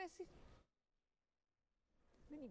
ऐसी नहीं।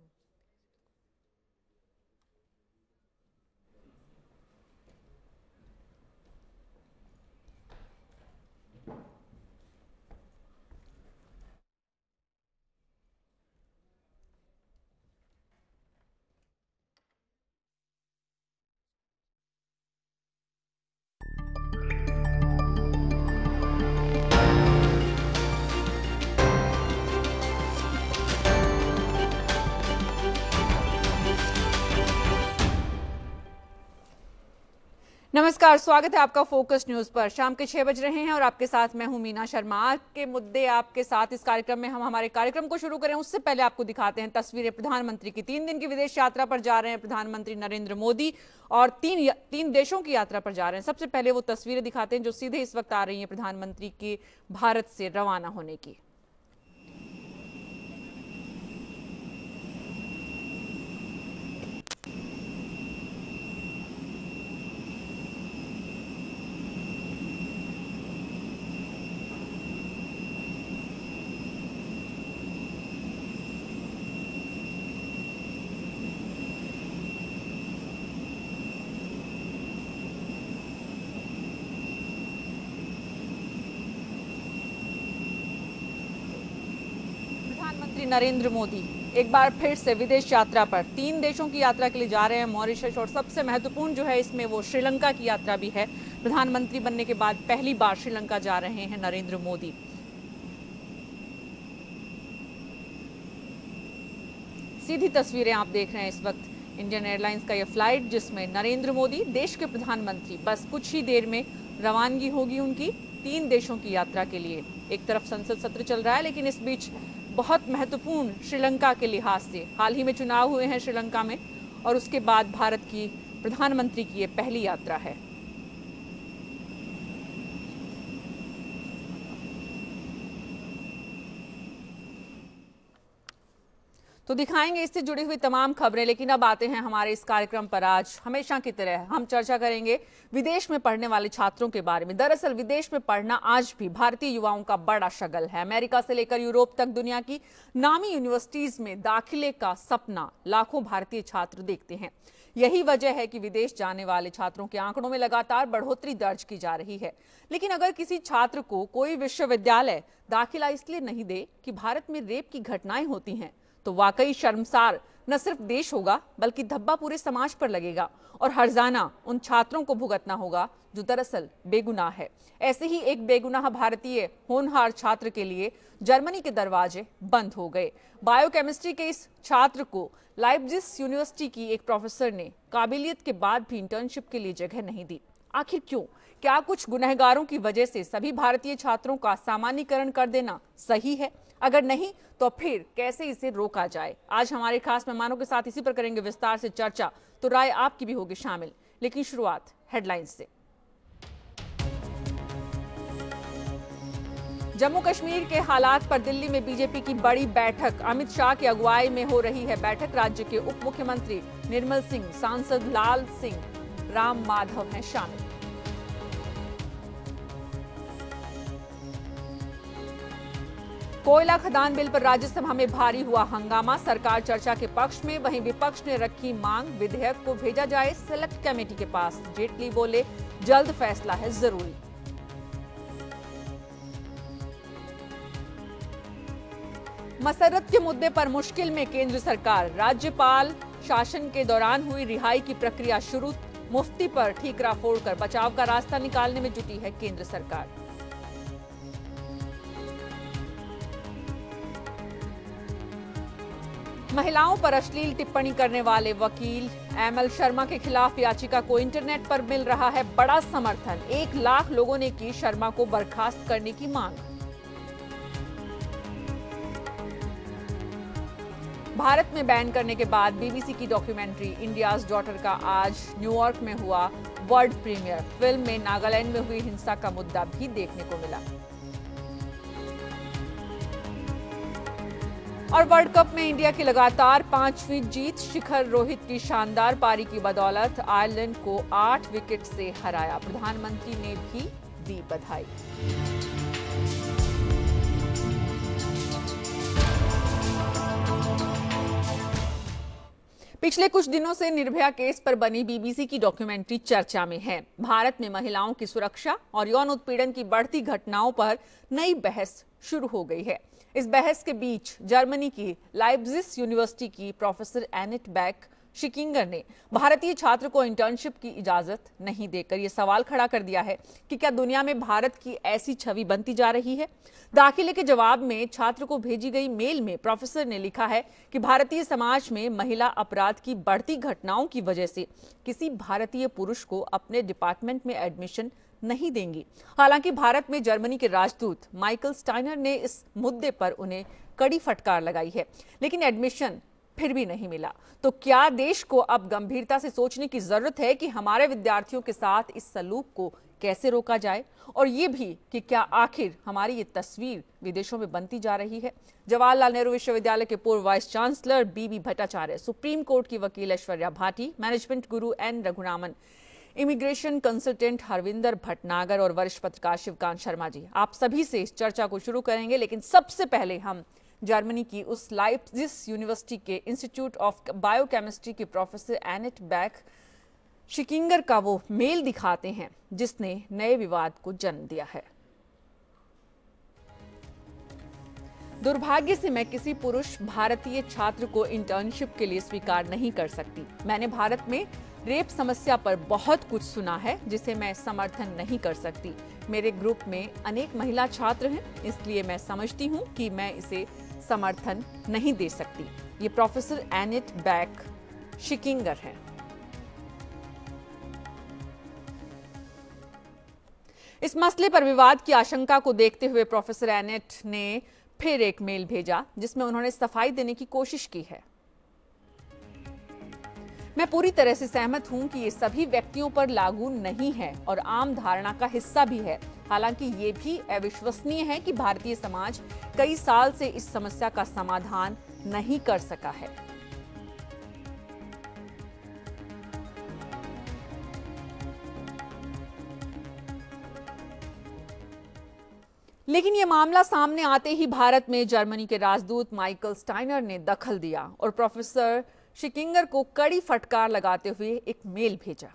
नमस्कार, स्वागत है आपका फोकस न्यूज पर। शाम के 6 बज रहे हैं और आपके साथ मैं हूं मीना शर्मा। आज के मुद्दे आपके साथ इस कार्यक्रम में हम हमारे कार्यक्रम को शुरू करें उससे पहले आपको दिखाते हैं तस्वीरें प्रधानमंत्री की। 3 दिन की विदेश यात्रा पर जा रहे हैं प्रधानमंत्री नरेंद्र मोदी और तीन देशों की यात्रा पर जा रहे हैं। सबसे पहले वो तस्वीरें दिखाते हैं जो सीधे इस वक्त आ रही है प्रधानमंत्री के भारत से रवाना होने की। प्रधानमंत्री नरेंद्र मोदी एक बार फिर से विदेश यात्रा पर 3 देशों की यात्रा के लिए जा रहे हैं, मॉरिशस और सबसे महत्वपूर्ण जो है इसमें वो श्रीलंका की यात्रा भी है। प्रधानमंत्री बनने के बाद पहली बार श्रीलंका जा रहे हैं नरेंद्र मोदी। सीधी तस्वीरें आप देख रहे हैं इस वक्त इंडियन एयरलाइंस का यह फ्लाइट जिसमें नरेंद्र मोदी देश के प्रधानमंत्री बस कुछ ही देर में रवानगी होगी उनकी 3 देशों की यात्रा के लिए। एक तरफ संसद सत्र चल रहा है लेकिन इस बीच बहुत महत्वपूर्ण श्रीलंका के लिहाज से हाल ही में चुनाव हुए हैं श्रीलंका में और उसके बाद भारत की प्रधानमंत्री की ये पहली यात्रा है। तो दिखाएंगे इससे जुड़ी हुई तमाम खबरें, लेकिन अब आते हैं हमारे इस कार्यक्रम पर। आज हमेशा की तरह हम चर्चा करेंगे विदेश में पढ़ने वाले छात्रों के बारे में। दरअसल विदेश में पढ़ना आज भी भारतीय युवाओं का बड़ा शगल है। अमेरिका से लेकर यूरोप तक दुनिया की नामी यूनिवर्सिटीज में दाखिले का सपना लाखों भारतीय छात्र देखते हैं। यही वजह है कि विदेश जाने वाले छात्रों के आंकड़ों में लगातार बढ़ोतरी दर्ज की जा रही है। लेकिन अगर किसी छात्र को कोई विश्वविद्यालय दाखिला इसलिए नहीं दे कि भारत में रेप की घटनाएं होती हैं तो वाकई शर्मसार न सिर्फ देश होगा बल्कि धब्बा पूरे समाज पर लगेगा और हर्जाना उन छात्रों को भुगतना होगा जो दरअसल बेगुनाह है। ऐसे ही एक बेगुनाह भारतीय होनहार छात्र के लिए जर्मनी के दरवाजे बंद हो गए। बायोकेमिस्ट्री के इस छात्र को लाइप्जिग यूनिवर्सिटी की एक प्रोफेसर ने काबिलियत के बाद भी इंटर्नशिप के लिए जगह नहीं दी। आखिर क्यों? क्या कुछ गुनहगारों की वजह से सभी भारतीय छात्रों का सामान्यीकरण कर देना सही है? अगर नहीं तो फिर कैसे इसे रोका जाए? आज हमारे खास मेहमानों के साथ इसी पर करेंगे विस्तार से चर्चा, तो राय आपकी भी होगी शामिल। लेकिन शुरुआत हेडलाइंस से। जम्मू कश्मीर के हालात पर दिल्ली में बीजेपी की बड़ी बैठक। अमित शाह की अगुवाई में हो रही है बैठक। राज्य के उप मुख्यमंत्री निर्मल सिंह, सांसद लाल सिंह राम माधव हैं शामिल। कोयला खदान बिल पर राज्यसभा में भारी हुआ हंगामा। सरकार चर्चा के पक्ष में, वहीं विपक्ष ने रखी मांग विधेयक को भेजा जाए सेलेक्ट कमेटी के पास। जेटली बोले जल्द फैसला है जरूरी। मसर्रत के मुद्दे पर मुश्किल में केंद्र सरकार। राज्यपाल शासन के दौरान हुई रिहाई की प्रक्रिया शुरू। मुफ्ती पर ठीकरा फोड़कर बचाव का रास्ता निकालने में जुटी है केंद्र सरकार। महिलाओं पर अश्लील टिप्पणी करने वाले वकील एमएल शर्मा के खिलाफ याचिका को इंटरनेट पर मिल रहा है बड़ा समर्थन। 1 लाख लोगों ने की शर्मा को बर्खास्त करने की मांग। भारत में बैन करने के बाद बीबीसी की डॉक्यूमेंट्री इंडियाज डॉटर का आज न्यूयॉर्क में हुआ वर्ल्ड प्रीमियर। फिल्म में नागालैंड में हुई हिंसा का मुद्दा भी देखने को मिला। और वर्ल्ड कप में इंडिया की लगातार 5वीं जीत। शिखर रोहित की शानदार पारी की बदौलत आयरलैंड को 8 विकेट से हराया। प्रधानमंत्री ने भी दी बधाई। पिछले कुछ दिनों से निर्भया केस पर बनी बीबीसी की डॉक्यूमेंट्री चर्चा में है। भारत में महिलाओं की सुरक्षा और यौन उत्पीड़न की बढ़ती घटनाओं पर नई बहस शुरू हो गई है। इस बहस के बीच जर्मनी की लाइप्जिग यूनिवर्सिटी की प्रोफेसर एनेट बैक शिकिंगर ने भारतीय छात्र को इंटर्नशिप की इजाजत नहीं देकर यह सवाल खड़ा कर दिया है कि क्या दुनिया में भारत की ऐसी छवि बनती जा रही है। दाखिले के जवाब में छात्र को भेजी गई मेल में प्रोफेसर ने लिखा है कि भारतीय समाज में महिला अपराध की बढ़ती घटनाओं की वजह से किसी भारतीय पुरुष को अपने डिपार्टमेंट में एडमिशन नहीं देंगी। हालांकि भारत में जर्मनी के राजदूत माइकल स्टाइनर ने इस मुद्दे पर उन्हें कड़ी फटकार लगाई है, लेकिन एडमिशन फिर भी नहीं मिला। तो क्या देश को अब गंभीरता से सोचने की जरूरत है कि हमारे विद्यार्थियों के साथ इस सलूक को कैसे रोका जाए, और ये भी कि क्या आखिर हमारी ये तस्वीर विदेशों में बनती जा रही है। जवाहरलाल नेहरू विश्वविद्यालय के पूर्व vice chancellor BB Bhattacharya, supreme court की वकील Aishwarya Bhati, management guru N Raghuraman, immigration consultant Harvinder Bhatnagar और वरिष्ठ पत्रकार शिवकांत शर्मा जी, आप सभी से इस चर्चा को शुरू करेंगे। लेकिन सबसे पहले हम जर्मनी की उस लाइप्जिग यूनिवर्सिटी के इंस्टीट्यूट ऑफ बायोकेमिस्ट्री के प्रोफेसर एनेट बैक शिकिंगर का वो मेल दिखाते हैं जिसने नए विवाद को जन्म दिया है। दुर्भाग्य से मैं किसी पुरुष भारतीय छात्र को इंटर्नशिप के लिए स्वीकार नहीं कर सकती। मैंने भारत में रेप समस्या पर बहुत कुछ सुना है जिसे मैं समर्थन नहीं कर सकती। मेरे ग्रुप में अनेक महिला छात्र हैं, इसलिए मैं समझती हूं कि मैं इसे समर्थन नहीं दे सकती। ये प्रोफेसर एनेट बैक शिकिंगर हैं। इस मसले पर विवाद की आशंका को देखते हुए प्रोफेसर एनेट ने फिर एक मेल भेजा जिसमें उन्होंने सफाई देने की कोशिश की है। मैं पूरी तरह से सहमत हूं कि ये सभी व्यक्तियों पर लागू नहीं है और आम धारणा का हिस्सा भी है। हालांकि ये भी अविश्वसनीय है कि भारतीय समाज कई साल से इस समस्या का समाधान नहीं कर सका है। लेकिन ये मामला सामने आते ही भारत में जर्मनी के राजदूत माइकल स्टाइनर ने दखल दिया और प्रोफेसर शिकिंगर को कड़ी फटकार लगाते हुए एक मेल भेजा।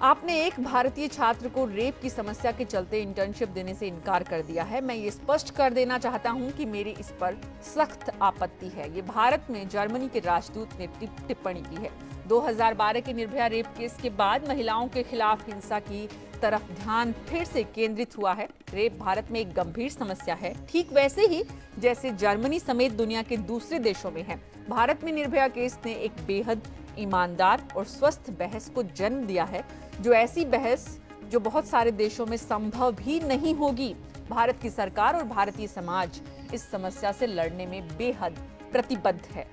आपने एक भारतीय छात्र को रेप की समस्या के चलते इंटर्नशिप देने से इनकार कर दिया है। मैं ये स्पष्ट कर देना चाहता हूं कि मेरी इस पर सख्त आपत्ति है। ये भारत में जर्मनी के राजदूत ने टिप्पणी की है। 2012 के निर्भया रेप केस के बाद महिलाओं के खिलाफ हिंसा की तरफ ध्यान फिर से केंद्रित हुआ है। रेप भारत में एक गंभीर समस्या है, ठीक वैसे ही जैसे जर्मनी समेत दुनिया के दूसरे देशों में है। भारत में निर्भया केस ने एक बेहद ईमानदार और स्वस्थ बहस को जन्म दिया है, जो ऐसी बहस जो बहुत सारे देशों में संभव भी नहीं होगी। भारत की सरकार और भारतीय समाज इस समस्या से लड़ने में बेहद प्रतिबद्ध है।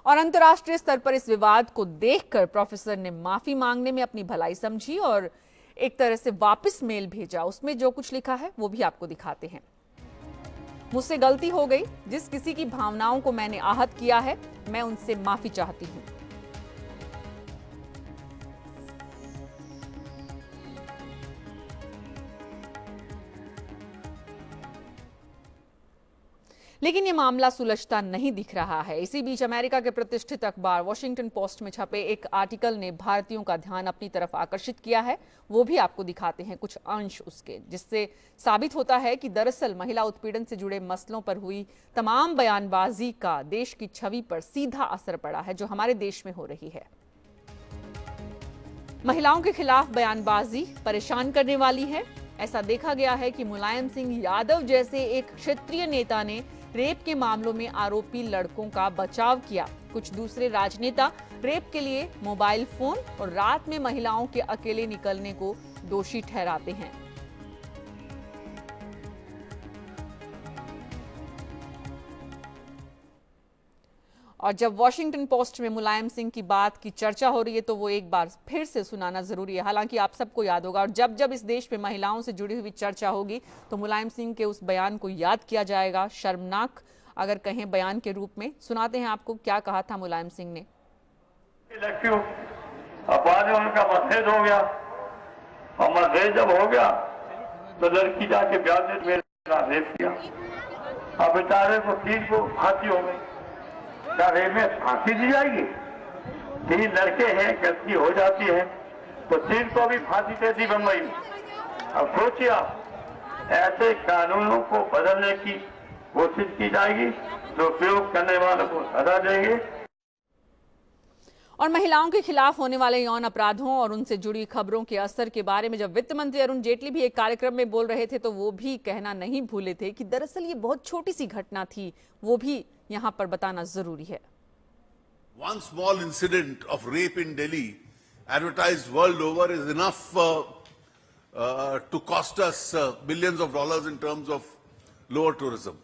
और अंतर्राष्ट्रीय स्तर पर इस विवाद को देखकर प्रोफेसर ने माफी मांगने में अपनी भलाई समझी और एक तरह से वापस मेल भेजा। उसमें जो कुछ लिखा है वो भी आपको दिखाते हैं। मुझसे गलती हो गई। जिस किसी की भावनाओं को मैंने आहत किया है, मैं उनसे माफी चाहती हूं। लेकिन ये मामला सुलझता नहीं दिख रहा है। इसी बीच अमेरिका के प्रतिष्ठित अखबार वॉशिंगटन पोस्ट में छपे एक आर्टिकल ने भारतीयों का ध्यान अपनी तरफ आकर्षित किया है। वो भी आपको दिखाते हैं कुछ अंश उसके, जिससे साबित होता है कि दरअसल महिला उत्पीड़न से जुड़े मसलों पर हुई तमाम बयानबाजी का देश की छवि पर सीधा असर पड़ा है, जो हमारे देश में हो रही है। महिलाओं के खिलाफ बयानबाजी परेशान करने वाली है। ऐसा देखा गया है कि मुलायम सिंह यादव जैसे एक क्षेत्रीय नेता ने रेप के मामलों में आरोपी लड़कों का बचाव किया। कुछ दूसरे राजनेता रेप के लिए मोबाइल फोन और रात में महिलाओं के अकेले निकलने को दोषी ठहराते हैं। और जब वॉशिंगटन पोस्ट में मुलायम सिंह की बात की चर्चा हो रही है तो वो एक बार फिर से सुनाना जरूरी है। हालांकि आप सबको याद होगा, और जब जब इस देश में महिलाओं से जुड़ी हुई चर्चा होगी तो मुलायम सिंह के उस बयान को याद किया जाएगा। शर्मनाक अगर कहें बयान के रूप में। सुनाते हैं आपको क्या कहा था मुलायम सिंह ने। बाद में उनका मतभेद हो गया और मर्डर जब हो गया तो लड़की जाके ब्याह ने मेरा रेप किया और बेचारे को 3 को फांसी हो गई। क्या रेप में फांसी दी जाएगी? 3 लड़के हैं, गलती हो जाती है तो 3 को भी फांसी दे दी बम्बई में। अब सोचिए आप, ऐसे कानूनों को बदलने की कोशिश की जाएगी तो उपयोग करने वालों को सजा देंगे। और महिलाओं के खिलाफ होने वाले यौन अपराधों और उनसे जुड़ी खबरों के असर के बारे में जब वित्त मंत्री अरुण जेटली भी एक कार्यक्रम में बोल रहे थे तो वो भी कहना नहीं भूले थे कि दरअसल ये बहुत छोटी सी घटना थी, वो भी यहां पर बताना जरूरी है। One small incident of rape in Delhi, advertised world over, is enough to cost us billions of dollars in terms of lower tourism.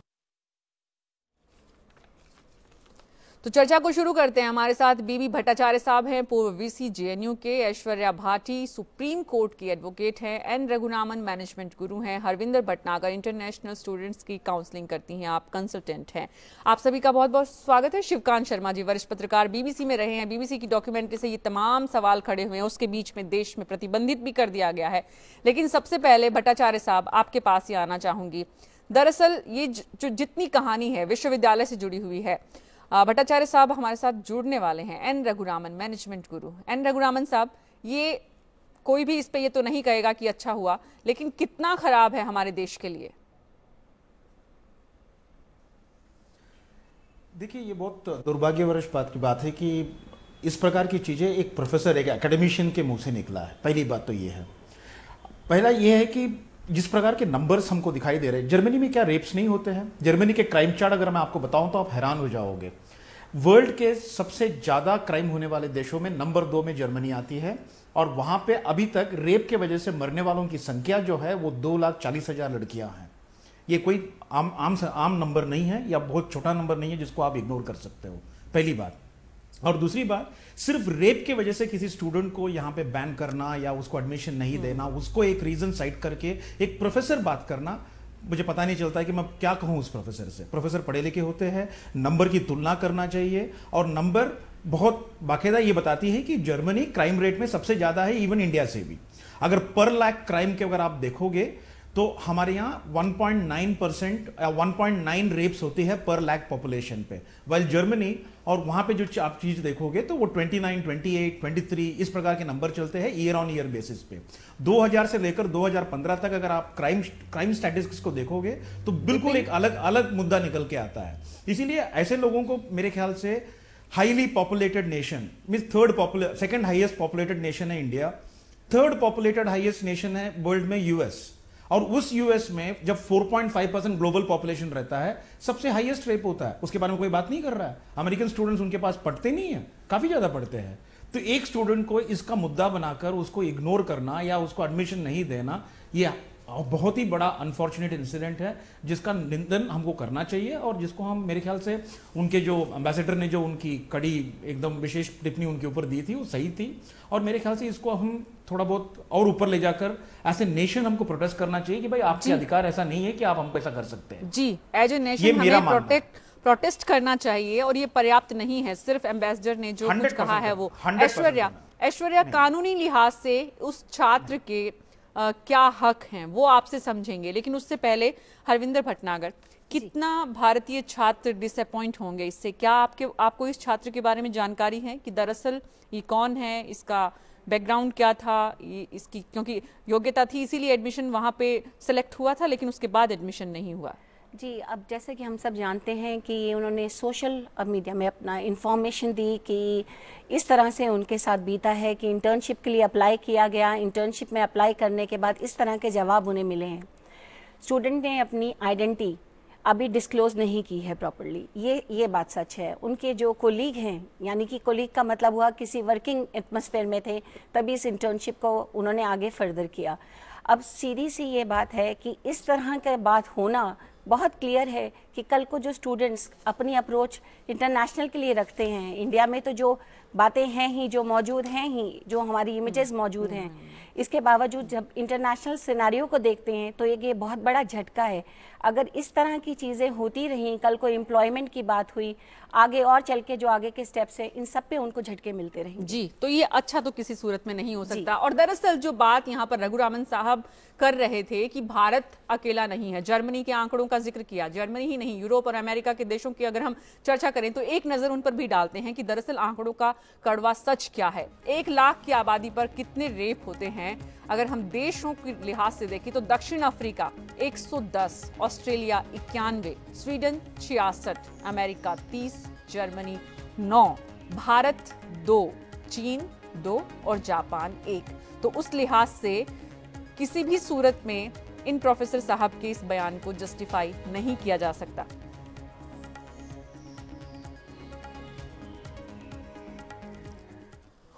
तो चर्चा को शुरू करते हैं। हमारे साथ बीबी भट्टाचार्य साहब हैं, पूर्व वीसी जेएनयू के, ऐश्वर्या भाटी सुप्रीम कोर्ट की एडवोकेट हैं, एन रघुरामन मैनेजमेंट गुरु हैं, हरविंदर भटनागर इंटरनेशनल स्टूडेंट्स की काउंसलिंग करती हैं, आप कंसल्टेंट हैं। आप सभी का बहुत बहुत स्वागत है। शिवकांत शर्मा जी वरिष्ठ पत्रकार, बीबीसी में रहे हैं, बीबीसी की डॉक्यूमेंट्री से ये तमाम सवाल खड़े हुए हैं, उसके बीच में देश में प्रतिबंधित भी कर दिया गया है। लेकिन सबसे पहले भट्टाचार्य साहब आपके पास ही आना चाहूंगी। दरअसल ये जो जितनी कहानी है विश्वविद्यालय से जुड़ी हुई है, भट्टाचार्य साहब हमारे साथ जुड़ने वाले हैं, N Raghuraman management guru. N Raghuraman साहब, ये कोई भी इस पे ये तो नहीं कहेगा कि अच्छा हुआ, लेकिन कितना खराब है हमारे देश के लिए? देखिए, ये बहुत दुर्भाग्यवश बात की बात है कि इस प्रकार की चीजें एक प्रोफेसर, एक एकेडमिशियन के मुंह से निकला है। पहली बात तो ये है। पहला ये है कि जिस प्रकार के नंबर्स हमको दिखाई दे रहे हैं, जर्मनी में क्या रेप्स नहीं होते हैं? जर्मनी के क्राइम चार्ट अगर मैं आपको बताऊं तो आप हैरान हो जाओगे। वर्ल्ड के सबसे ज्यादा क्राइम होने वाले देशों में नंबर 2 में जर्मनी आती है, और वहां पे अभी तक रेप के वजह से मरने वालों की संख्या जो है वो 2,40,000 लड़कियां हैं। ये कोई आम नंबर नहीं है, या बहुत छोटा नंबर नहीं है जिसको आप इग्नोर कर सकते हो, पहली बात। और दूसरी बात, सिर्फ रेप के वजह से किसी स्टूडेंट को यहाँ पे बैन करना या उसको एडमिशन नहीं देना, उसको एक रीजन साइड करके एक प्रोफेसर बात करना, मुझे पता नहीं चलता है कि मैं क्या कहूँ उस प्रोफेसर से। प्रोफेसर पढ़े लिखे होते हैं, नंबर की तुलना करना चाहिए, और नंबर बहुत बाकायदा ये बताती है कि जर्मनी क्राइम रेट में सबसे ज्यादा है, इवन इंडिया से भी। अगर पर लाख क्राइम के अगर आप देखोगे तो हमारे यहाँ 1.9% 1.9 रेप्स होती है पर लाख पॉपुलेशन पे, वाइल जर्मनी, और वहां पे जो आप चीज देखोगे तो वो 29, 28, 23 इस प्रकार के नंबर चलते हैं ईयर ऑन ईयर बेसिस पे। 2000 से लेकर 2015 तक अगर आप क्राइम स्टैटिस्टिक्स को देखोगे तो बिल्कुल एक अलग मुद्दा निकल के आता है। इसीलिए ऐसे लोगों को मेरे ख्याल से highly populated nation mean second highest populated nation है India, third populated highest nation है वर्ल्ड में यूएस, और उस यूएस में जब 4.5% ग्लोबल पॉपुलेशन रहता है, सबसे हाईएस्ट रेप होता है। उसके बारे में कोई बात नहीं कर रहा है। अमेरिकन स्टूडेंट्स उनके पास पढ़ते नहीं है, काफी ज्यादा पढ़ते हैं। तो एक स्टूडेंट को इसका मुद्दा बनाकर उसको इग्नोर करना या उसको एडमिशन नहीं देना, ये बहुत ही बड़ा अनफॉर्चुनेट इंसिडेंट है, जिसका निंदन हमको करना चाहिए, और जिसको हम, मेरे ख्याल से उनके जो एम्बेसडर ने जो उनकी कड़ी एकदम विशेष टिप्पणी उनके ऊपर दी थी वो सही थी, और मेरे ख्याल से इसको हम थोड़ा बहुत और ऊपर ले जाकर एज ए नेशन हमको प्रोटेस्ट करना चाहिए कि भाई आपके अधिकार ऐसा नहीं है कि आप हमको ऐसा कर सकते हैं। जी, एज ए नेशन हमें प्रोटेस्ट करना चाहिए, और ये पर्याप्त नहीं है सिर्फ एम्बेसडर ने जो कुछ कहा है वो। ऐश्वर्या, कानूनी लिहाज से उस छात्र के क्या हक हैं वो आपसे समझेंगे, लेकिन उससे पहले हरविंदर भटनागर, कितना भारतीय छात्र डिसअपॉइंट होंगे इससे? क्या आपको इस छात्र के बारे में जानकारी है कि दरअसल ये कौन है, इसका बैकग्राउंड क्या था, इसकी क्योंकि योग्यता थी इसीलिए एडमिशन वहाँ पे सेलेक्ट हुआ था, लेकिन उसके बाद एडमिशन नहीं हुआ? जी, अब जैसे कि हम सब जानते हैं कि उन्होंने सोशल मीडिया में अपना इन्फॉर्मेशन दी कि इस तरह से उनके साथ बीता है कि इंटर्नशिप के लिए अप्लाई किया गया, इंटर्नशिप में अप्लाई करने के बाद इस तरह के जवाब उन्हें मिले हैं। स्टूडेंट ने अपनी आइडेंटिटी अभी डिस्क्लोज नहीं की है प्रॉपर्ली, ये बात सच है। उनके जो कोलीग हैं, यानी कि कोलीग का मतलब हुआ किसी वर्किंग एटमॉस्फेयर में थे, तभी इस इंटर्नशिप को उन्होंने आगे फर्दर किया। अब सीधी सी ये बात है कि इस तरह का बात होना बहुत क्लियर है कि कल को जो स्टूडेंट्स अपनी अप्रोच इंटरनेशनल के लिए रखते हैं, इंडिया में तो जो बातें हैं ही, जो मौजूद हैं ही, जो हमारी इमेजेस मौजूद हैं, इसके बावजूद जब इंटरनेशनल सिनेरियो को देखते हैं तो ये बहुत बड़ा झटका है। अगर इस तरह की चीज़ें होती रहीं, कल को एम्प्लॉयमेंट की बात हुई, आगे और चल के जो आगे के स्टेप्स हैं, इन सब पे उनको झटके मिलते रहेंगे। जी, तो ये अच्छा तो किसी सूरत में नहीं हो सकता। और दरअसल जो बात यहाँ पर रघुरामन साहब कर रहे थे कि भारत अकेला नहीं है, जर्मनी के आंकड़ों का जिक्र किया, जर्मनी ही नहीं, यूरोप और अमेरिका के देशों की अगर हम चर्चा करें तो एक नजर उन पर भी डालते हैं कि दरअसल आंकड़ों का कड़वा सच क्या है। 1 लाख की आबादी पर कितने रेप होते हैं? अगर हम देशों के लिहाज से देखें तो दक्षिण Africa 110, Australia 91, Sweden 66, America 30, Germany 9, Bharat 2, चीन 2 और जापान 1। तो उस लिहाज से किसी भी सूरत में इन प्रोफेसर साहब के इस बयान को जस्टिफाई नहीं किया जा सकता।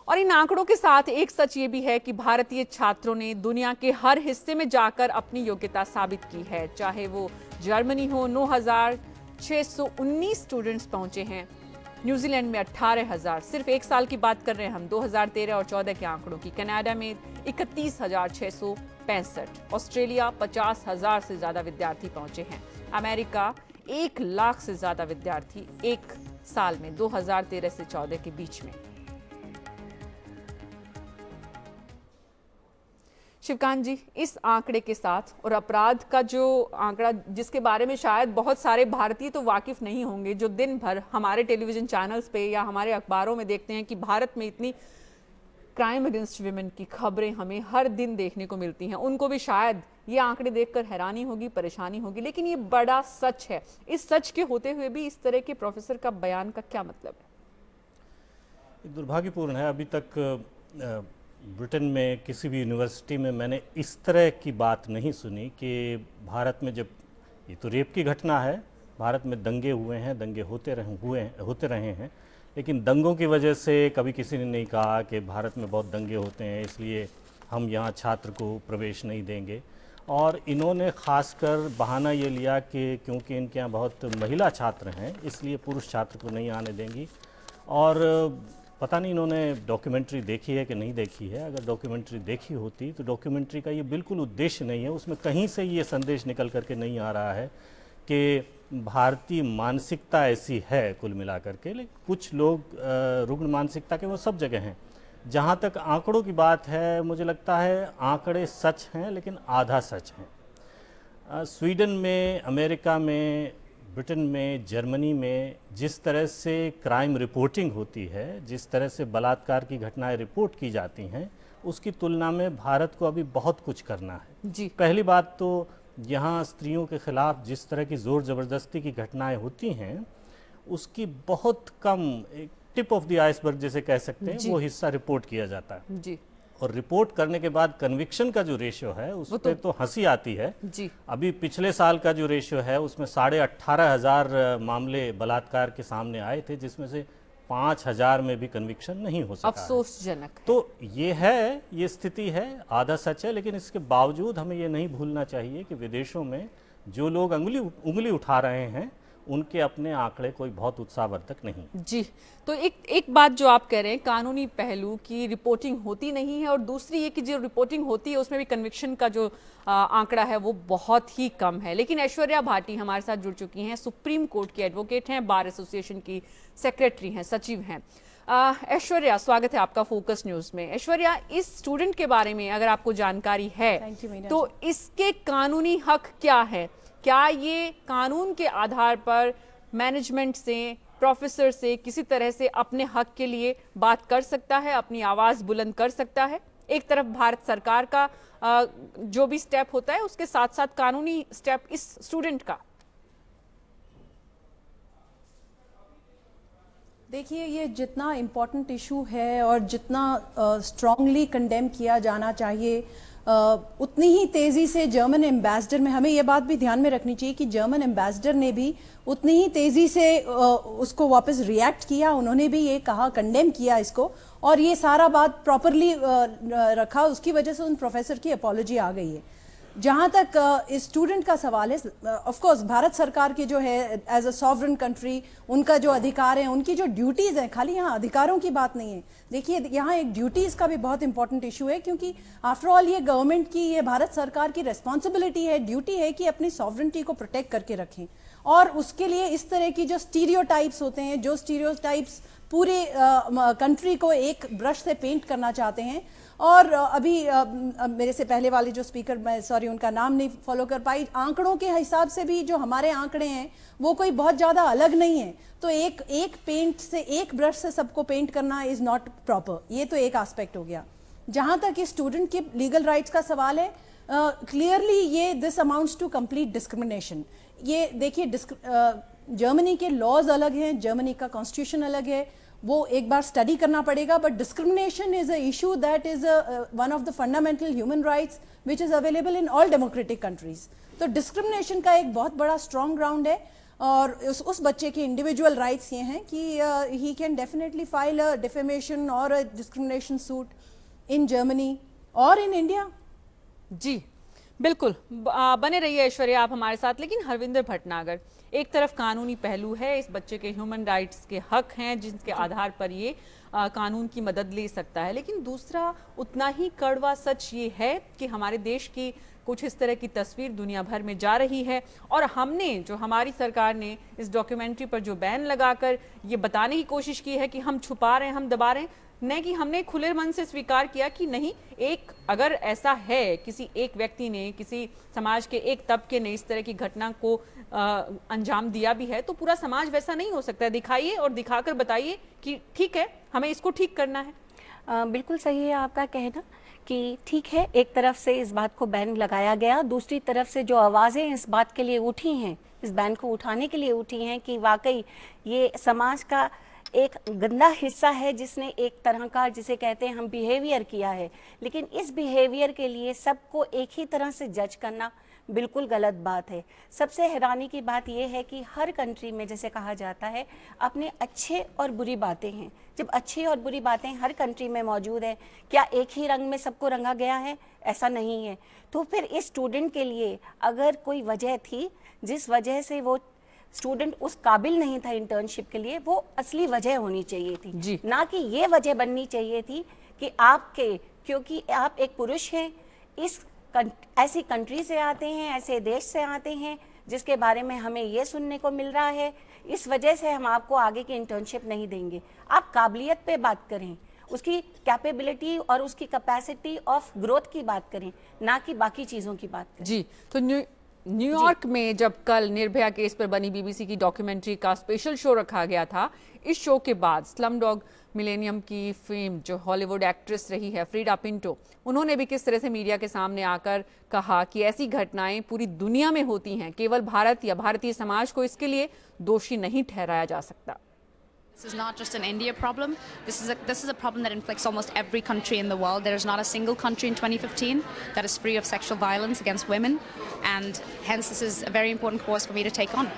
और इन आंकड़ों के साथ एक सच ये भी है कि भारतीय छात्रों ने दुनिया के हर हिस्से में जाकर अपनी योग्यता साबित की है। चाहे वो जर्मनी हो, 9,619 स्टूडेंट्स पहुंचे हैं, न्यूजीलैंड में 18,000, सिर्फ एक साल की बात कर रहे हैं हम 2013 और 14 के आंकड़ों की, कनाडा में 31,665, ऑस्ट्रेलिया 50,000 से ज्यादा विद्यार्थी पहुंचे हैं, अमेरिका 1 लाख से ज्यादा विद्यार्थी एक साल में 2013 से 14 के बीच में। शिवकांत जी, इस आंकड़े के साथ और अपराध का जो आंकड़ा जिसके बारे में शायद बहुत सारे भारतीय तो वाकिफ नहीं होंगे, जो दिन भर हमारे टेलीविजन चैनल्स पे या हमारे अखबारों में देखते हैं कि भारत में इतनी क्राइम अगेंस्ट विमेन की खबरें हमें हर दिन देखने को मिलती हैं, उनको भी शायद ये आंकड़े देखकर हैरानी होगी, परेशानी होगी, लेकिन ये बड़ा सच है। इस सच के होते हुए भी इस तरह के प्रोफेसर का बयान का क्या मतलब है? दुर्भाग्यपूर्ण है। अभी तक ब्रिटेन में किसी भी यूनिवर्सिटी में मैंने इस तरह की बात नहीं सुनी कि भारत में, जब ये तो रेप की घटना है, भारत में दंगे हुए हैं, दंगे होते रहे हैं, लेकिन दंगों की वजह से कभी किसी ने नहीं कहा कि भारत में बहुत दंगे होते हैं इसलिए हम यहाँ छात्र को प्रवेश नहीं देंगे। और इन्होंने खासकर बहाना ये लिया कि क्योंकि इनके यहाँ बहुत महिला छात्र हैं इसलिए पुरुष छात्र को नहीं आने देंगी। और पता नहीं इन्होंने डॉक्यूमेंट्री देखी है कि नहीं देखी है। अगर डॉक्यूमेंट्री देखी होती तो डॉक्यूमेंट्री का ये बिल्कुल उद्देश्य नहीं है, उसमें कहीं से ये संदेश निकल करके नहीं आ रहा है कि भारतीय मानसिकता ऐसी है कुल मिलाकर के। लेकिन कुछ लोग रुग्ण मानसिकता के वो सब जगह हैं। जहाँ तक आंकड़ों की बात है, मुझे लगता है आंकड़े सच हैं लेकिन आधा सच हैं। स्वीडन में, अमेरिका में, ब्रिटेन में, जर्मनी में जिस तरह से क्राइम रिपोर्टिंग होती है, जिस तरह से बलात्कार की घटनाएं रिपोर्ट की जाती हैं, उसकी तुलना में भारत को अभी बहुत कुछ करना है जी। पहली बात तो यहाँ स्त्रियों के खिलाफ जिस तरह की ज़ोर ज़बरदस्ती की घटनाएं होती हैं उसकी बहुत कम, एक टिप ऑफ द आइसबर्ग जिसे कह सकते हैं, वो हिस्सा रिपोर्ट किया जाता है जी। और रिपोर्ट करने के बाद कन्विक्शन का जो रेशियो है उस पर तो हंसी आती है जी। अभी पिछले साल का जो रेशियो है उसमें 18,500 मामले बलात्कार के सामने आए थे, जिसमें से 5,000 में भी कन्विक्शन नहीं हो सका। अफसोसजनक। तो ये स्थिति है, आधा सच है। लेकिन इसके बावजूद हमें ये नहीं भूलना चाहिए कि विदेशों में जो लोग उंगली उठा रहे हैं उनके अपने आंकड़े कोई बहुत उत्साहवर्धक नहीं जी। तो एक बात जो आप कह रहे हैं, कानूनी पहलू की रिपोर्टिंग होती नहीं है, और दूसरी ये कि जो रिपोर्टिंग होती है उसमें भी कन्विक्शन का जो आंकड़ा है वो बहुत ही कम है। लेकिन ऐश्वर्या भाटी हमारे साथ जुड़ चुकी हैं, सुप्रीम कोर्ट की एडवोकेट हैं, बार एसोसिएशन की सेक्रेटरी हैं, सचिव हैं। ऐश्वर्या, स्वागत है आपका फोकस न्यूज में। ऐश्वर्या, इस स्टूडेंट के बारे में अगर आपको जानकारी है तो इसके कानूनी हक क्या है? क्या ये कानून के आधार पर मैनेजमेंट से, प्रोफेसर से किसी तरह से अपने हक के लिए बात कर सकता है, अपनी आवाज बुलंद कर सकता है? एक तरफ भारत सरकार का जो भी स्टेप होता है, उसके साथ साथ कानूनी स्टेप इस स्टूडेंट का। देखिए, ये जितना इम्पोर्टेंट इशू है और जितना स्ट्रांगली कंडेम किया जाना चाहिए, उतनी ही तेजी से जर्मन एम्बेसडर में, हमें यह बात भी ध्यान में रखनी चाहिए कि जर्मन एम्बेसडर ने भी उतनी ही तेजी से उसको वापस रिएक्ट किया। उन्होंने भी ये कहा, कंडेम किया इसको, और ये सारा बात प्रॉपरली रखा। उसकी वजह से उन प्रोफेसर की अपॉलॉजी आ गई है। जहां तक इस स्टूडेंट का सवाल है, ऑफ कोर्स भारत सरकार की जो है एज अ सॉवरन कंट्री, उनका जो अधिकार है, उनकी जो ड्यूटीज हैं, खाली यहाँ अधिकारों की बात नहीं है। देखिए यहाँ एक ड्यूटीज का भी बहुत इंपॉर्टेंट इशू है, क्योंकि आफ्टर ऑल ये गवर्नमेंट की, ये भारत सरकार की रेस्पॉन्सिबिलिटी है, ड्यूटी है कि अपनी सॉवरेंटी को प्रोटेक्ट करके रखें। और उसके लिए इस तरह की जो स्टीरियोटाइप्स होते हैं, जो स्टीरियोटाइप्स पूरे कंट्री को एक ब्रश से पेंट करना चाहते हैं। और अभी मेरे से पहले वाले जो स्पीकर, मैं सॉरी उनका नाम नहीं फॉलो कर पाई, आंकड़ों के हिसाब से भी जो हमारे आंकड़े हैं वो कोई बहुत ज़्यादा अलग नहीं है। तो एक पेंट से, एक ब्रश से सबको पेंट करना इज़ नॉट प्रॉपर। ये तो एक एस्पेक्ट हो गया। जहाँ तक ये स्टूडेंट के लीगल राइट्स का सवाल है, क्लियरली ये this amounts to complete discrimination. ये देखिए, जर्मनी के लॉज अलग हैं, जर्मनी का कॉन्स्टिट्यूशन अलग है, वो एक बार स्टडी करना पड़ेगा। But discrimination is a issue that is one of the fundamental human rights which is available in all democratic countries. तो डिस्क्रिमिनेशन का एक बहुत बड़ा स्ट्रॉन्ग ग्राउंड है। और उस बच्चे के इंडिविजुअल राइट्स ये हैं कि he can definitely file a defamation और अ डिस्क्रिमिनेशन सूट इन जर्मनी और इन इंडिया। जी बिल्कुल, बने रहिए ऐश्वर्या आप हमारे साथ। लेकिन हरविंदर भटनागर, एक तरफ कानूनी पहलू है, इस बच्चे के ह्यूमन राइट्स के हक हैं जिनके आधार पर ये कानून की मदद ले सकता है, लेकिन दूसरा उतना ही कड़वा सच ये है कि हमारे देश की कुछ इस तरह की तस्वीर दुनिया भर में जा रही है। और हमने, जो हमारी सरकार ने इस डॉक्यूमेंट्री पर जो बैन लगाकर ये बताने की कोशिश की है कि हम छुपा रहे हैं, हम दबा रहे हैं, न कि हमने खुले मन से स्वीकार किया कि नहीं, एक अगर ऐसा है, किसी एक व्यक्ति ने, किसी समाज के एक तबके ने इस तरह की घटना को अंजाम दिया भी है, तो पूरा समाज वैसा नहीं हो सकता है। दिखाइए और दिखाकर बताइए कि ठीक है, हमें इसको ठीक करना है। बिल्कुल सही है आपका कहना कि ठीक है, एक तरफ से इस बात को बैन लगाया गया, दूसरी तरफ से जो आवाज़ें इस बात के लिए उठी हैं, इस बैन को उठाने के लिए उठी हैं कि वाकई ये समाज का एक गंदा हिस्सा है जिसने एक तरह का, जिसे कहते हैं हम, बिहेवियर किया है। लेकिन इस बिहेवियर के लिए सबको एक ही तरह से जज करना बिल्कुल गलत बात है। सबसे हैरानी की बात यह है कि हर कंट्री में, जैसे कहा जाता है, अपने अच्छे और बुरी बातें हैं। जब अच्छी और बुरी बातें हर कंट्री में मौजूद है, क्या एक ही रंग में सबको रंगा गया है? ऐसा नहीं है। तो फिर इस स्टूडेंट के लिए अगर कोई वजह थी जिस वजह से वो स्टूडेंट उस काबिल नहीं था इंटर्नशिप के लिए, वो असली वजह होनी चाहिए थी, ना कि ये वजह बननी चाहिए थी कि आपके, क्योंकि आप एक पुरुष हैं, ऐसी कंट्री से आते हैं, ऐसे देश से आते हैं जिसके बारे में हमें ये सुनने को मिल रहा है, इस वजह से हम आपको आगे की इंटर्नशिप नहीं देंगे। आप काबिलियत पे बात करें, उसकी कैपेबिलिटी और उसकी कैपेसिटी ऑफ ग्रोथ की बात करें, ना कि बाकी चीज़ों की बात करें। जी, तो न्यूयॉर्क में जब कल निर्भया केस पर बनी बीबीसी की डॉक्यूमेंट्री का स्पेशल शो रखा गया था, इस शो के बाद स्लमडॉग मिलेनियम की फेम जो हॉलीवुड एक्ट्रेस रही है फ्रीडा पिंटो, उन्होंने भी किस तरह से मीडिया के सामने आकर कहा कि ऐसी घटनाएं पूरी दुनिया में होती हैं, केवल भारत या भारतीय समाज को इसके लिए दोषी नहीं ठहराया जा सकता। This is not just an India problem. This is a problem that inflicts almost every country in the world. There is not a single country in 2015 that is free of sexual violence against women, and hence this is a very important cause for me to take on.